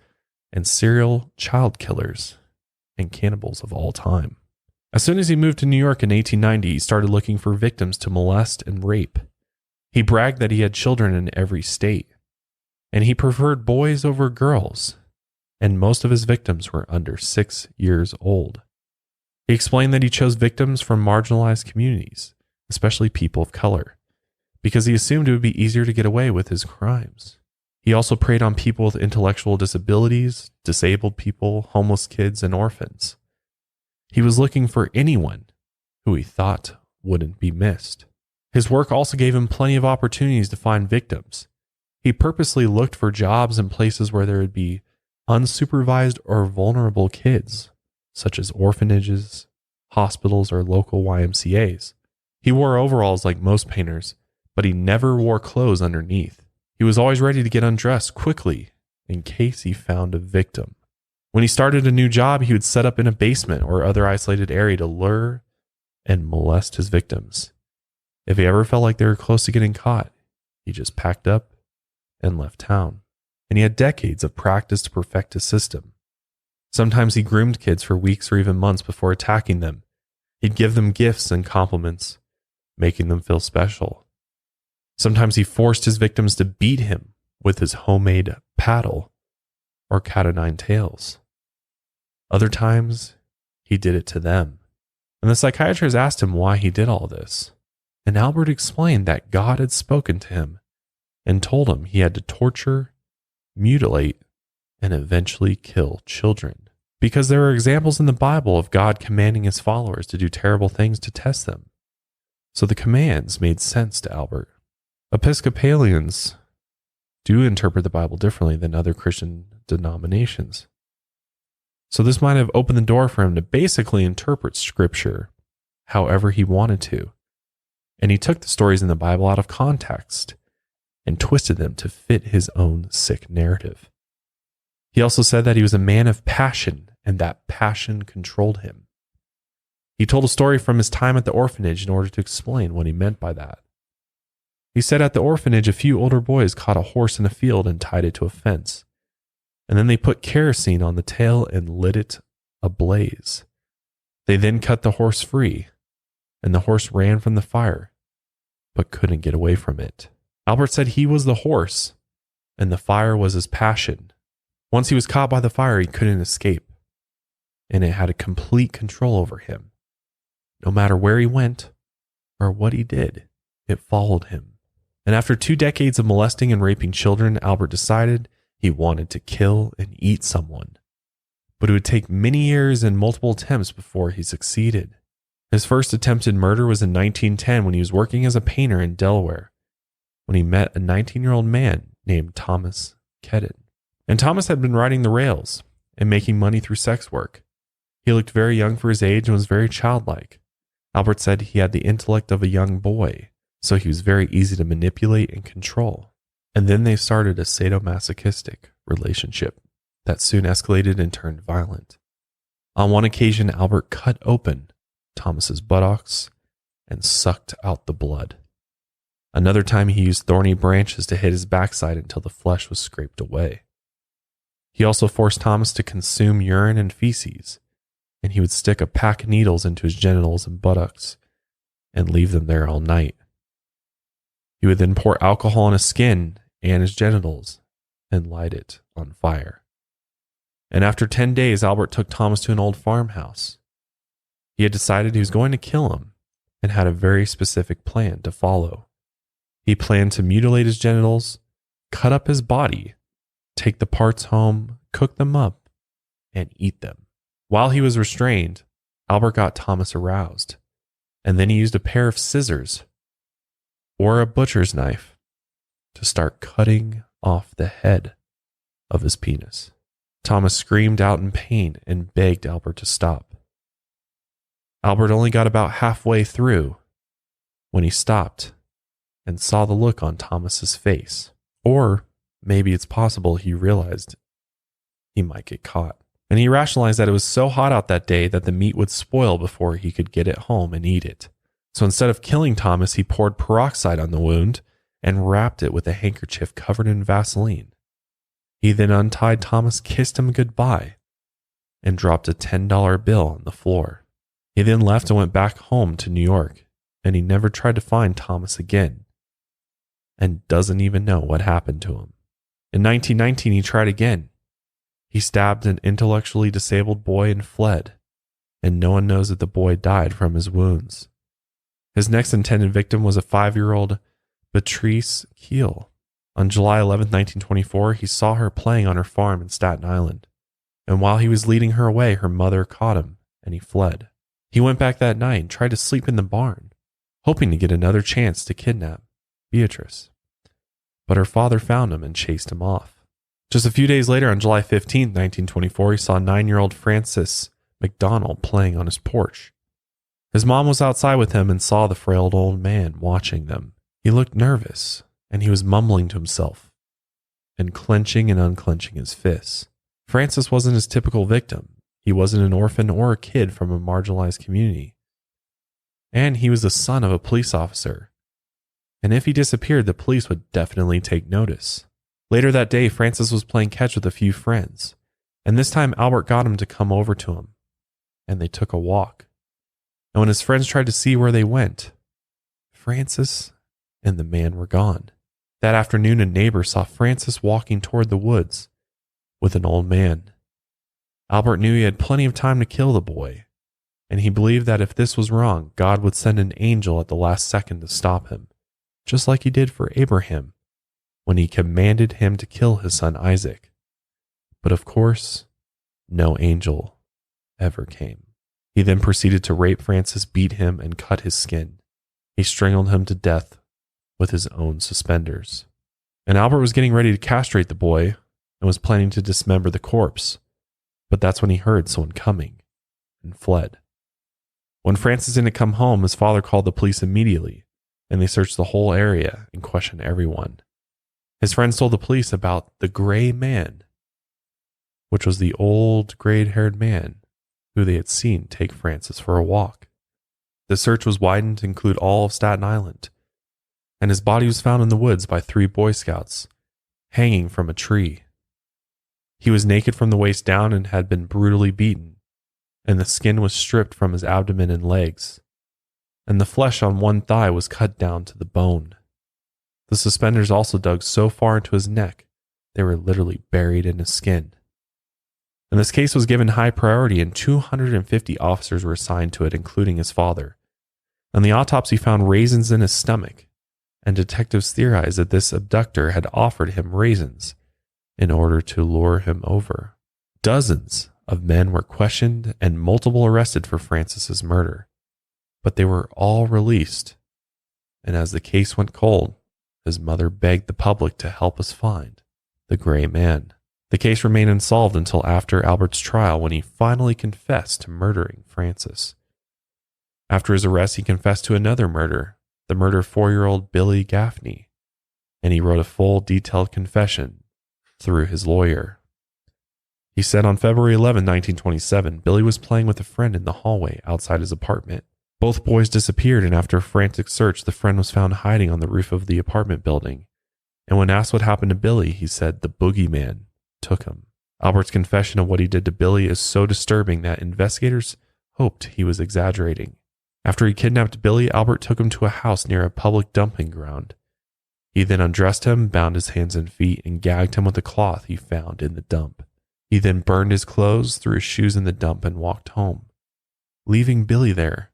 and serial child killers and cannibals of all time. As soon as he moved to New York in 1890, he started looking for victims to molest and rape. He bragged that he had children in every state, and he preferred boys over girls, and most of his victims were under 6 years old. He explained that he chose victims from marginalized communities, especially people of color, because he assumed it would be easier to get away with his crimes. He also preyed on people with intellectual disabilities, disabled people, homeless kids, and orphans. He was looking for anyone who he thought wouldn't be missed. His work also gave him plenty of opportunities to find victims. He purposely looked for jobs in places where there would be unsupervised or vulnerable kids, such as orphanages, hospitals, or local YMCAs. He wore overalls like most painters, but he never wore clothes underneath. He was always ready to get undressed quickly in case he found a victim. When he started a new job, he would set up in a basement or other isolated area to lure and molest his victims. If he ever felt like they were close to getting caught, he just packed up and left town. And he had decades of practice to perfect his system. Sometimes he groomed kids for weeks or even months before attacking them. He'd give them gifts and compliments, making them feel special. Sometimes he forced his victims to beat him with his homemade paddle or cat o' nine tails. Other times, he did it to them. And the psychiatrist asked him why he did all this. and Albert explained that God had spoken to him and told him he had to torture, mutilate, and eventually kill children, because there are examples in the Bible of God commanding his followers to do terrible things to test them. So the commands made sense to Albert. Episcopalians do interpret the Bible differently than other Christian denominations. So this might have opened the door for him to basically interpret Scripture however he wanted to. And he took the stories in the Bible out of context and twisted them to fit his own sick narrative. He also said that he was a man of passion and that passion controlled him. He told a story from his time at the orphanage in order to explain what he meant by that. He said at the orphanage, a few older boys caught a horse in a field and tied it to a fence. And then they put kerosene on the tail and lit it ablaze. They then cut the horse free, and the horse ran from the fire, but couldn't get away from it. Albert said he was the horse, and the fire was his passion. Once he was caught by the fire, he couldn't escape, and it had a complete control over him. No matter where he went or what he did, it followed him. And after 2 decades of molesting and raping children, Albert decided he wanted to kill and eat someone. But it would take many years and multiple attempts before he succeeded. His first attempted murder was in 1910 when he was working as a painter in Delaware, when he met a 19-year-old man named Thomas Kedden. And Thomas had been riding the rails and making money through sex work. He looked very young for his age and was very childlike. Albert said he had the intellect of a young boy, so he was very easy to manipulate and control. And then they started a sadomasochistic relationship that soon escalated and turned violent. On one occasion, Albert cut open Thomas's buttocks and sucked out the blood. Another time, he used thorny branches to hit his backside until the flesh was scraped away. He also forced Thomas to consume urine and feces, and he would stick a pack of needles into his genitals and buttocks and leave them there all night. He would then pour alcohol on his skin and his genitals and light it on fire. And after 10 days, Albert took Thomas to an old farmhouse. He had decided he was going to kill him and had a very specific plan to follow. He planned to mutilate his genitals, cut up his body, take the parts home, cook them up, and eat them. While he was restrained, Albert got Thomas aroused, and then he used a pair of scissors or a butcher's knife to start cutting off the head of his penis. Thomas screamed out in pain and begged Albert to stop. Albert only got about halfway through when he stopped and saw the look on Thomas's face. Or maybe it's possible he realized he might get caught. And he rationalized that it was so hot out that day that the meat would spoil before he could get it home and eat it. So instead of killing Thomas, he poured peroxide on the wound and wrapped it with a handkerchief covered in Vaseline. He then untied Thomas, kissed him goodbye, and dropped a $10 bill on the floor. He then left and went back home to New York, and he never tried to find Thomas again, and doesn't even know what happened to him. In 1919, he tried again. He stabbed an intellectually disabled boy and fled, and no one knows that the boy died from his wounds. His next intended victim was a 5-year-old Beatrice Keel. On July 11, 1924, he saw her playing on her farm in Staten Island, and while he was leading her away, her mother caught him, and he fled. He went back that night and tried to sleep in the barn, hoping to get another chance to kidnap Beatrice. But her father found him and chased him off. Just a few days later, on July 15, 1924, he saw 9-year-old Francis McDonald playing on his porch. His mom was outside with him and saw the frail old man watching them. He looked nervous, and he was mumbling to himself and clenching and unclenching his fists. Francis wasn't his typical victim. He wasn't an orphan or a kid from a marginalized community. And he was the son of a police officer. And if he disappeared, the police would definitely take notice. Later that day, Francis was playing catch with a few friends, and this time Albert got him to come over to him, and they took a walk. And when his friends tried to see where they went, Francis and the man were gone. That afternoon, a neighbor saw Francis walking toward the woods with an old man. Albert knew he had plenty of time to kill the boy, and he believed that if this was wrong, God would send an angel at the last second to stop him, just like he did for Abraham when he commanded him to kill his son Isaac. But of course, no angel ever came. He then proceeded to rape Francis, beat him, and cut his skin. He strangled him to death with his own suspenders. And Albert was getting ready to castrate the boy and was planning to dismember the corpse, but that's when he heard someone coming and fled. When Francis didn't come home, his father called the police immediately, and they searched the whole area and questioned everyone. His friends told the police about the gray man, which was the old gray-haired man who they had seen take Francis for a walk. The search was widened to include all of Staten Island, and his body was found in the woods by 3 Boy Scouts, hanging from a tree. He was naked from the waist down and had been brutally beaten, and the skin was stripped from his abdomen and legs, and the flesh on one thigh was cut down to the bone. The suspenders also dug so far into his neck, they were literally buried in his skin. And this case was given high priority, and 250 officers were assigned to it, including his father. And the autopsy found raisins in his stomach, and detectives theorized that this abductor had offered him raisins in order to lure him over. Dozens of men were questioned and multiple arrested for Francis's murder, but they were all released. And as the case went cold, his mother begged the public to help us find the gray man. The case remained unsolved until after Albert's trial, when he finally confessed to murdering Francis. After his arrest, he confessed to another murder, the murder of 4-year-old Billy Gaffney, and he wrote a full, detailed confession through his lawyer. He said on February 11, 1927, Billy was playing with a friend in the hallway outside his apartment. Both boys disappeared, and after a frantic search, the friend was found hiding on the roof of the apartment building. And when asked what happened to Billy, he said the Boogeyman took him. Albert's confession of what he did to Billy is so disturbing that investigators hoped he was exaggerating. After he kidnapped Billy, Albert took him to a house near a public dumping ground. He then undressed him, bound his hands and feet, and gagged him with a cloth he found in the dump. He then burned his clothes, threw his shoes in the dump, and walked home, leaving Billy there,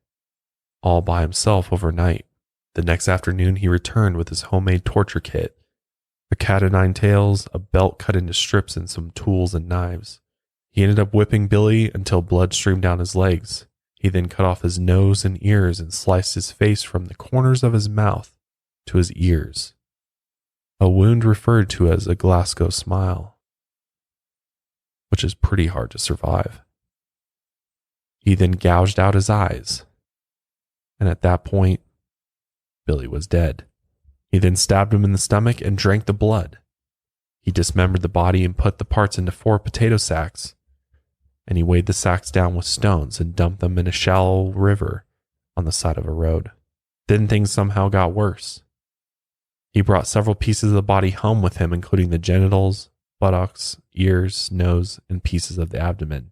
all by himself overnight. The next afternoon, he returned with his homemade torture kit, a cat o' nine tails, a belt cut into strips, and some tools and knives. He ended up whipping Billy until blood streamed down his legs. He then cut off his nose and ears and sliced his face from the corners of his mouth to his ears, a wound referred to as a Glasgow smile, which is pretty hard to survive. He then gouged out his eyes, and at that point, Billy was dead. He then stabbed him in the stomach and drank the blood. He dismembered the body and put the parts into 4 potato sacks, and he weighed the sacks down with stones and dumped them in a shallow river on the side of a road. Then things somehow got worse. He brought several pieces of the body home with him, including the genitals, buttocks, ears, nose, and pieces of the abdomen.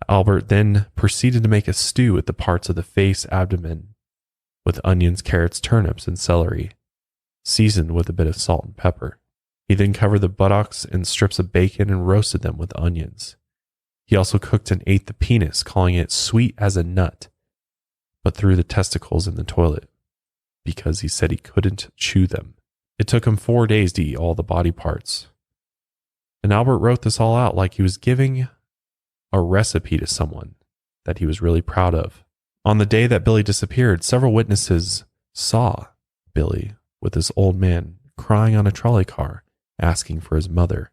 Albert then proceeded to make a stew with the parts of the face, abdomen, with onions, carrots, turnips, and celery, seasoned with a bit of salt and pepper. He then covered the buttocks in strips of bacon and roasted them with onions. He also cooked and ate the penis, calling it sweet as a nut, but threw the testicles in the toilet because he said he couldn't chew them. It took him 4 days to eat all the body parts. And Albert wrote this all out like he was giving a recipe to someone that he was really proud of. On the day that Billy disappeared, several witnesses saw Billy with this old man crying on a trolley car, asking for his mother.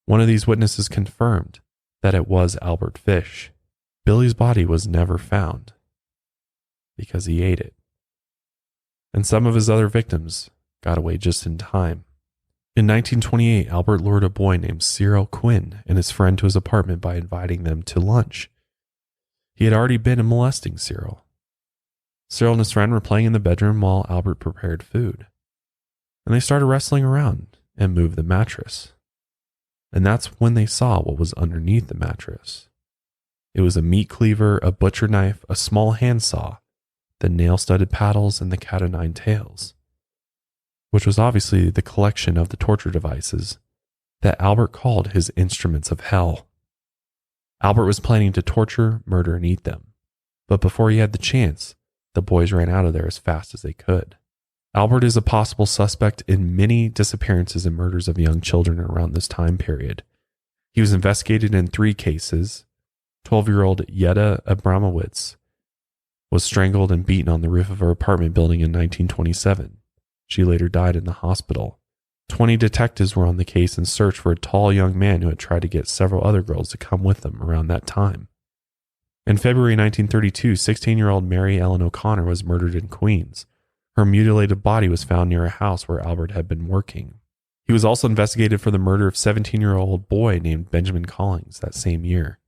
One of these witnesses confirmed that it was Albert Fish. Billy's body was never found because he ate it. And some of his other victims got away just in time. In 1928, Albert lured a boy named Cyril Quinn and his friend to his apartment by inviting them to lunch. He had already been molesting Cyril. Cyril and his friend were playing in the bedroom while Albert prepared food. And they started wrestling around and moved the mattress. And that's when they saw what was underneath the mattress. It was a meat cleaver, a butcher knife, a small handsaw, the nail-studded paddles, and the cat o' nine tails, which was obviously the collection of the torture devices that Albert called his instruments of hell. Albert was planning to torture, murder, and eat them. But before he had the chance, the boys ran out of there as fast as they could. Albert is a possible suspect in many disappearances and murders of young children around this time period. He was investigated in 3 cases. 12-year-old Yetta Abramowitz was strangled and beaten on the roof of her apartment building in 1927. She later died in the hospital. 20 detectives were on the case in search for a tall young man who had tried to get several other girls to come with them around that time. In February 1932, 16-year-old Mary Ellen O'Connor was murdered in Queens. Her mutilated body was found near a house where Albert had been working. He was also investigated for the murder of a 17-year-old boy named Benjamin Collins that same year.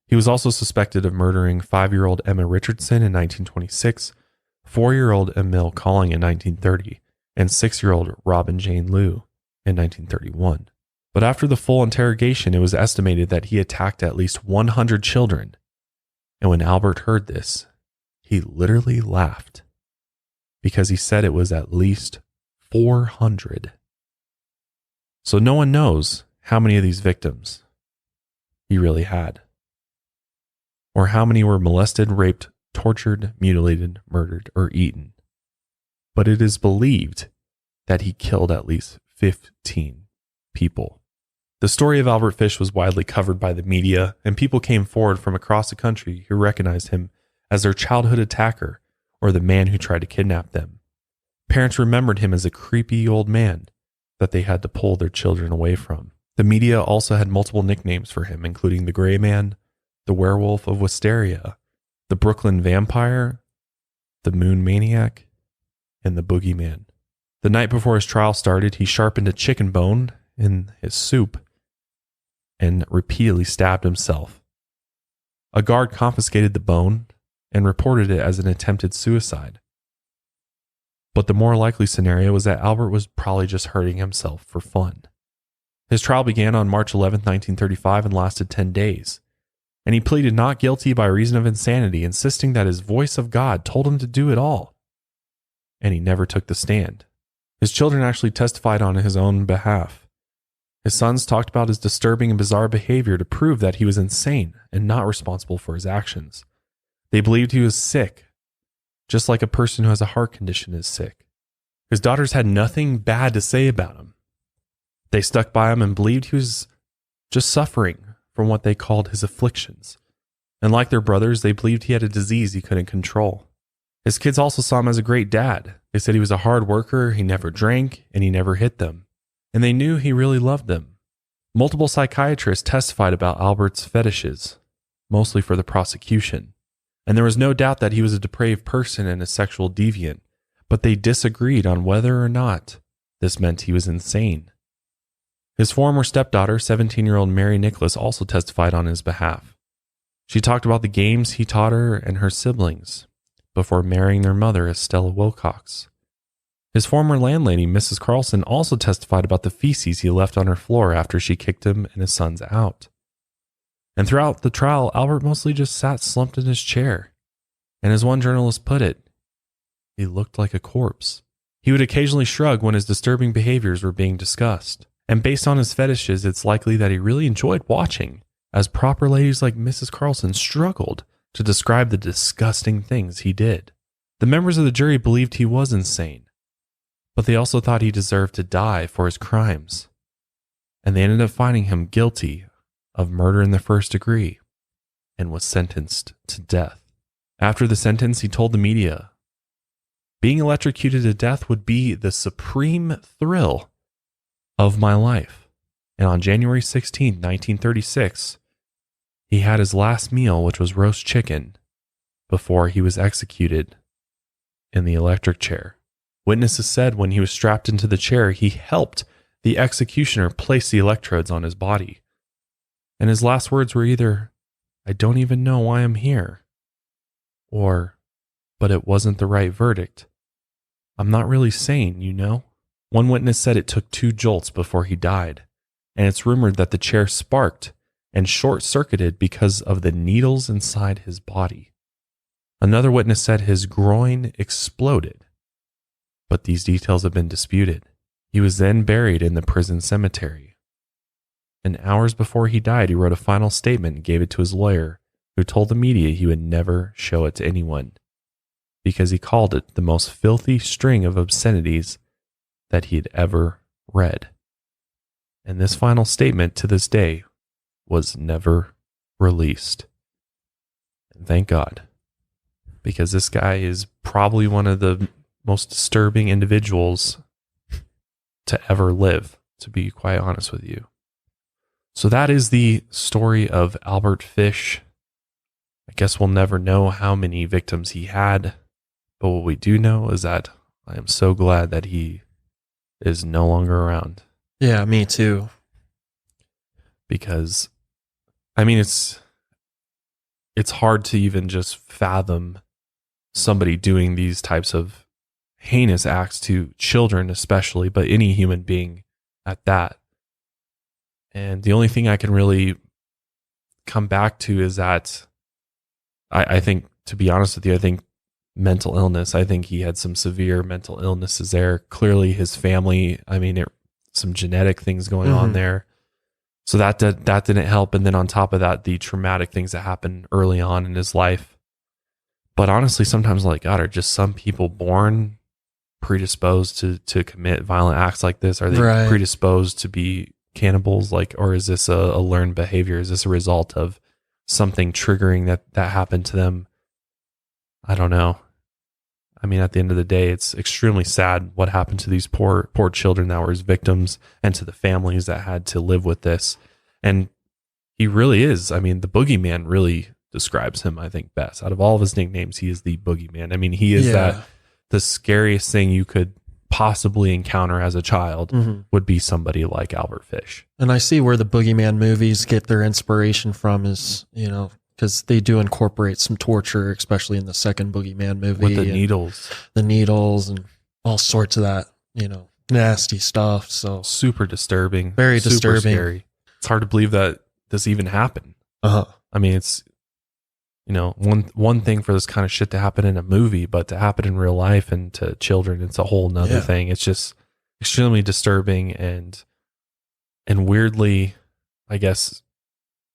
He was also suspected of murdering 5-year-old Emma Richardson in 1926, 4-year-old Emil Calling in 1930, and 6-year-old Robin Jane Liu in 1931. But after the full interrogation, it was estimated that he attacked at least 100 children. And when Albert heard this, he literally laughed because he said it was at least 400. So no one knows how many of these victims he really had, or how many were molested, raped, tortured, mutilated, murdered, or eaten. But it is believed that he killed at least 15 people. The story of Albert Fish was widely covered by the media, and people came forward from across the country who recognized him as their childhood attacker or the man who tried to kidnap them. Parents remembered him as a creepy old man that they had to pull their children away from. The media also had multiple nicknames for him, including the Gray Man, the Werewolf of Wisteria, the Brooklyn Vampire, the Moon Maniac, and the Boogeyman. The night before his trial started, he sharpened a chicken bone in his soup and repeatedly stabbed himself. A guard confiscated the bone and reported it as an attempted suicide. But the more likely scenario was that Albert was probably just hurting himself for fun. His trial began on March 11, 1935 and lasted 10 days. And he pleaded not guilty by reason of insanity, insisting that his voice of God told him to do it all. And he never took the stand. His children actually testified on his own behalf. His sons talked about his disturbing and bizarre behavior to prove that he was insane and not responsible for his actions. They believed he was sick, just like a person who has a heart condition is sick. His daughters had nothing bad to say about him. They stuck by him and believed he was just suffering from what they called his afflictions. And like their brothers, they believed he had a disease he couldn't control. His kids also saw him as a great dad. They said he was a hard worker, he never drank, and he never hit them. And they knew he really loved them. Multiple psychiatrists testified about Albert's fetishes, mostly for the prosecution. And there was no doubt that he was a depraved person and a sexual deviant, but they disagreed on whether or not this meant he was insane. His former stepdaughter, 17-year-old Mary Nicholas, also testified on his behalf. She talked about the games he taught her and her siblings before marrying their mother, Estella Wilcox. His former landlady, Mrs. Carlson, also testified about the feces he left on her floor after she kicked him and his sons out. And throughout the trial, Albert mostly just sat slumped in his chair. And as one journalist put it, he looked like a corpse. He would occasionally shrug when his disturbing behaviors were being discussed. And based on his fetishes, it's likely that he really enjoyed watching as proper ladies like Mrs. Carlson struggled to describe the disgusting things he did. The members of the jury believed he was insane, but they also thought he deserved to die for his crimes. And they ended up finding him guilty of murder in the first degree and was sentenced to death. After the sentence, he told the media, "Being electrocuted to death would be the supreme thrill of my life." And on January 16, 1936, he had his last meal, which was roast chicken, before he was executed in the electric chair. Witnesses said when he was strapped into the chair, he helped the executioner place the electrodes on his body. And his last words were either, "I don't even know why I'm here," or, "But it wasn't the right verdict. I'm not really sane, you know." One witness said it took 2 jolts before he died, and it's rumored that the chair sparked and short-circuited because of the needles inside his body. Another witness said his groin exploded, but these details have been disputed. He was then buried in the prison cemetery. And hours before he died, he wrote a final statement and gave it to his lawyer, who told the media he would never show it to anyone because he called it the most filthy string of obscenities that he had ever read. And this final statement to this day was never released. And thank God, because this guy is probably one of the most disturbing individuals to ever live, to be quite honest with you. So that is the story of Albert Fish. I guess we'll never know how many victims he had, but what we do know is that I am so glad that he is no longer around. Yeah, me too. Because, I mean, it's hard to even just fathom somebody doing these types of heinous acts to children, especially, but any human being at that. And the only thing I can really come back to is that I think, to be honest with you, I think mental illness, I think he had some severe mental illnesses there. Clearly his family, I mean, some genetic things going on there. So that didn't help. And then on top of that, the traumatic things that happened early on in his life. But honestly, sometimes like, God, are just some people born predisposed to commit violent acts like this? Are they predisposed to be cannibals? Like, or is this a learned behavior? Is this a result of something triggering that happened to them? I don't know. I mean, at the end of the day, it's extremely sad what happened to these poor children that were his victims and to the families that had to live with this. And he really is. I mean, the Boogeyman really describes him, I think, best. Out of all of his nicknames, he is the Boogeyman. I mean, he is the scariest thing you could possibly encounter as a child would be somebody like Albert Fish. And I see where the Boogeyman movies get their inspiration from is, because they do incorporate some torture, especially in the second Boogeyman movie. With the needles. The needles and all sorts of that, nasty stuff. So super disturbing. Very disturbing. Scary. It's hard to believe that this even happened. Uh-huh. I mean, it's, one thing for this kind of shit to happen in a movie, but to happen in real life and to children, it's a whole nother thing. It's just extremely disturbing and weirdly, I guess,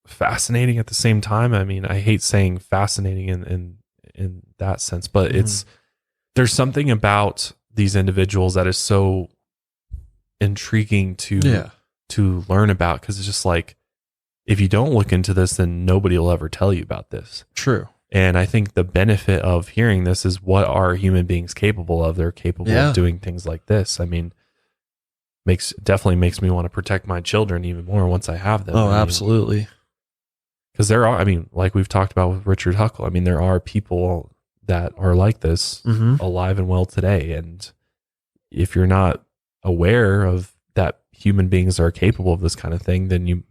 fascinating at the same time. I mean, I hate saying fascinating in that sense, but there's something about these individuals that is so intriguing to learn about, because it's just like, if you don't look into this, then nobody will ever tell you about this. True. And I think the benefit of hearing this is what are human beings capable of? They're capable of doing things like this. I mean, definitely makes me want to protect my children even more once I have them. Oh, absolutely. Because there are, I mean, like we've talked about with Richard Huckle, I mean, there are people that are like this alive and well today. And if you're not aware of that human beings are capable of this kind of thing, then you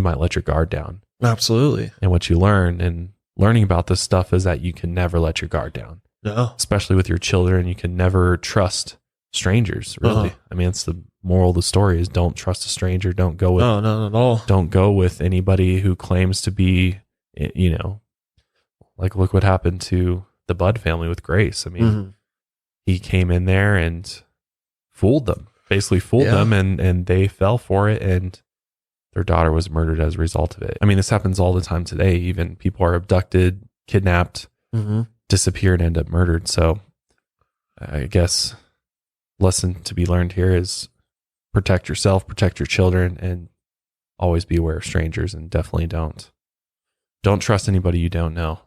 might let your guard down. Absolutely. And what you learn and learning about this stuff is that you can never let your guard down. No. Especially with your children, you can never trust strangers, really. I mean, it's the moral of the story is don't trust a stranger. Don't go with not at all. Don't go with anybody who claims to be, like look what happened to the Budd family with Grace. I mean, he came in there and fooled them, and they fell for it, and their daughter was murdered as a result of it. I mean, this happens all the time today. Even people are abducted, kidnapped, disappear, and end up murdered. So I guess lesson to be learned here is protect yourself, protect your children, and always be aware of strangers, and definitely don't trust anybody you don't know.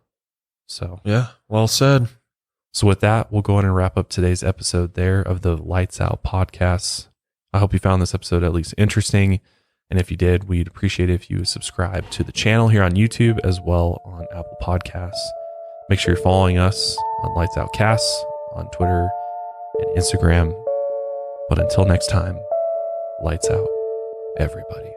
So yeah, well said. So with that, we'll go on and wrap up today's episode there of the Lights Out podcast. I hope you found this episode at least interesting. And if you did, we'd appreciate it if you subscribe to the channel here on YouTube as well on Apple Podcasts. Make sure you're following us on Lights Out Casts on Twitter and Instagram. But until next time, lights out, everybody.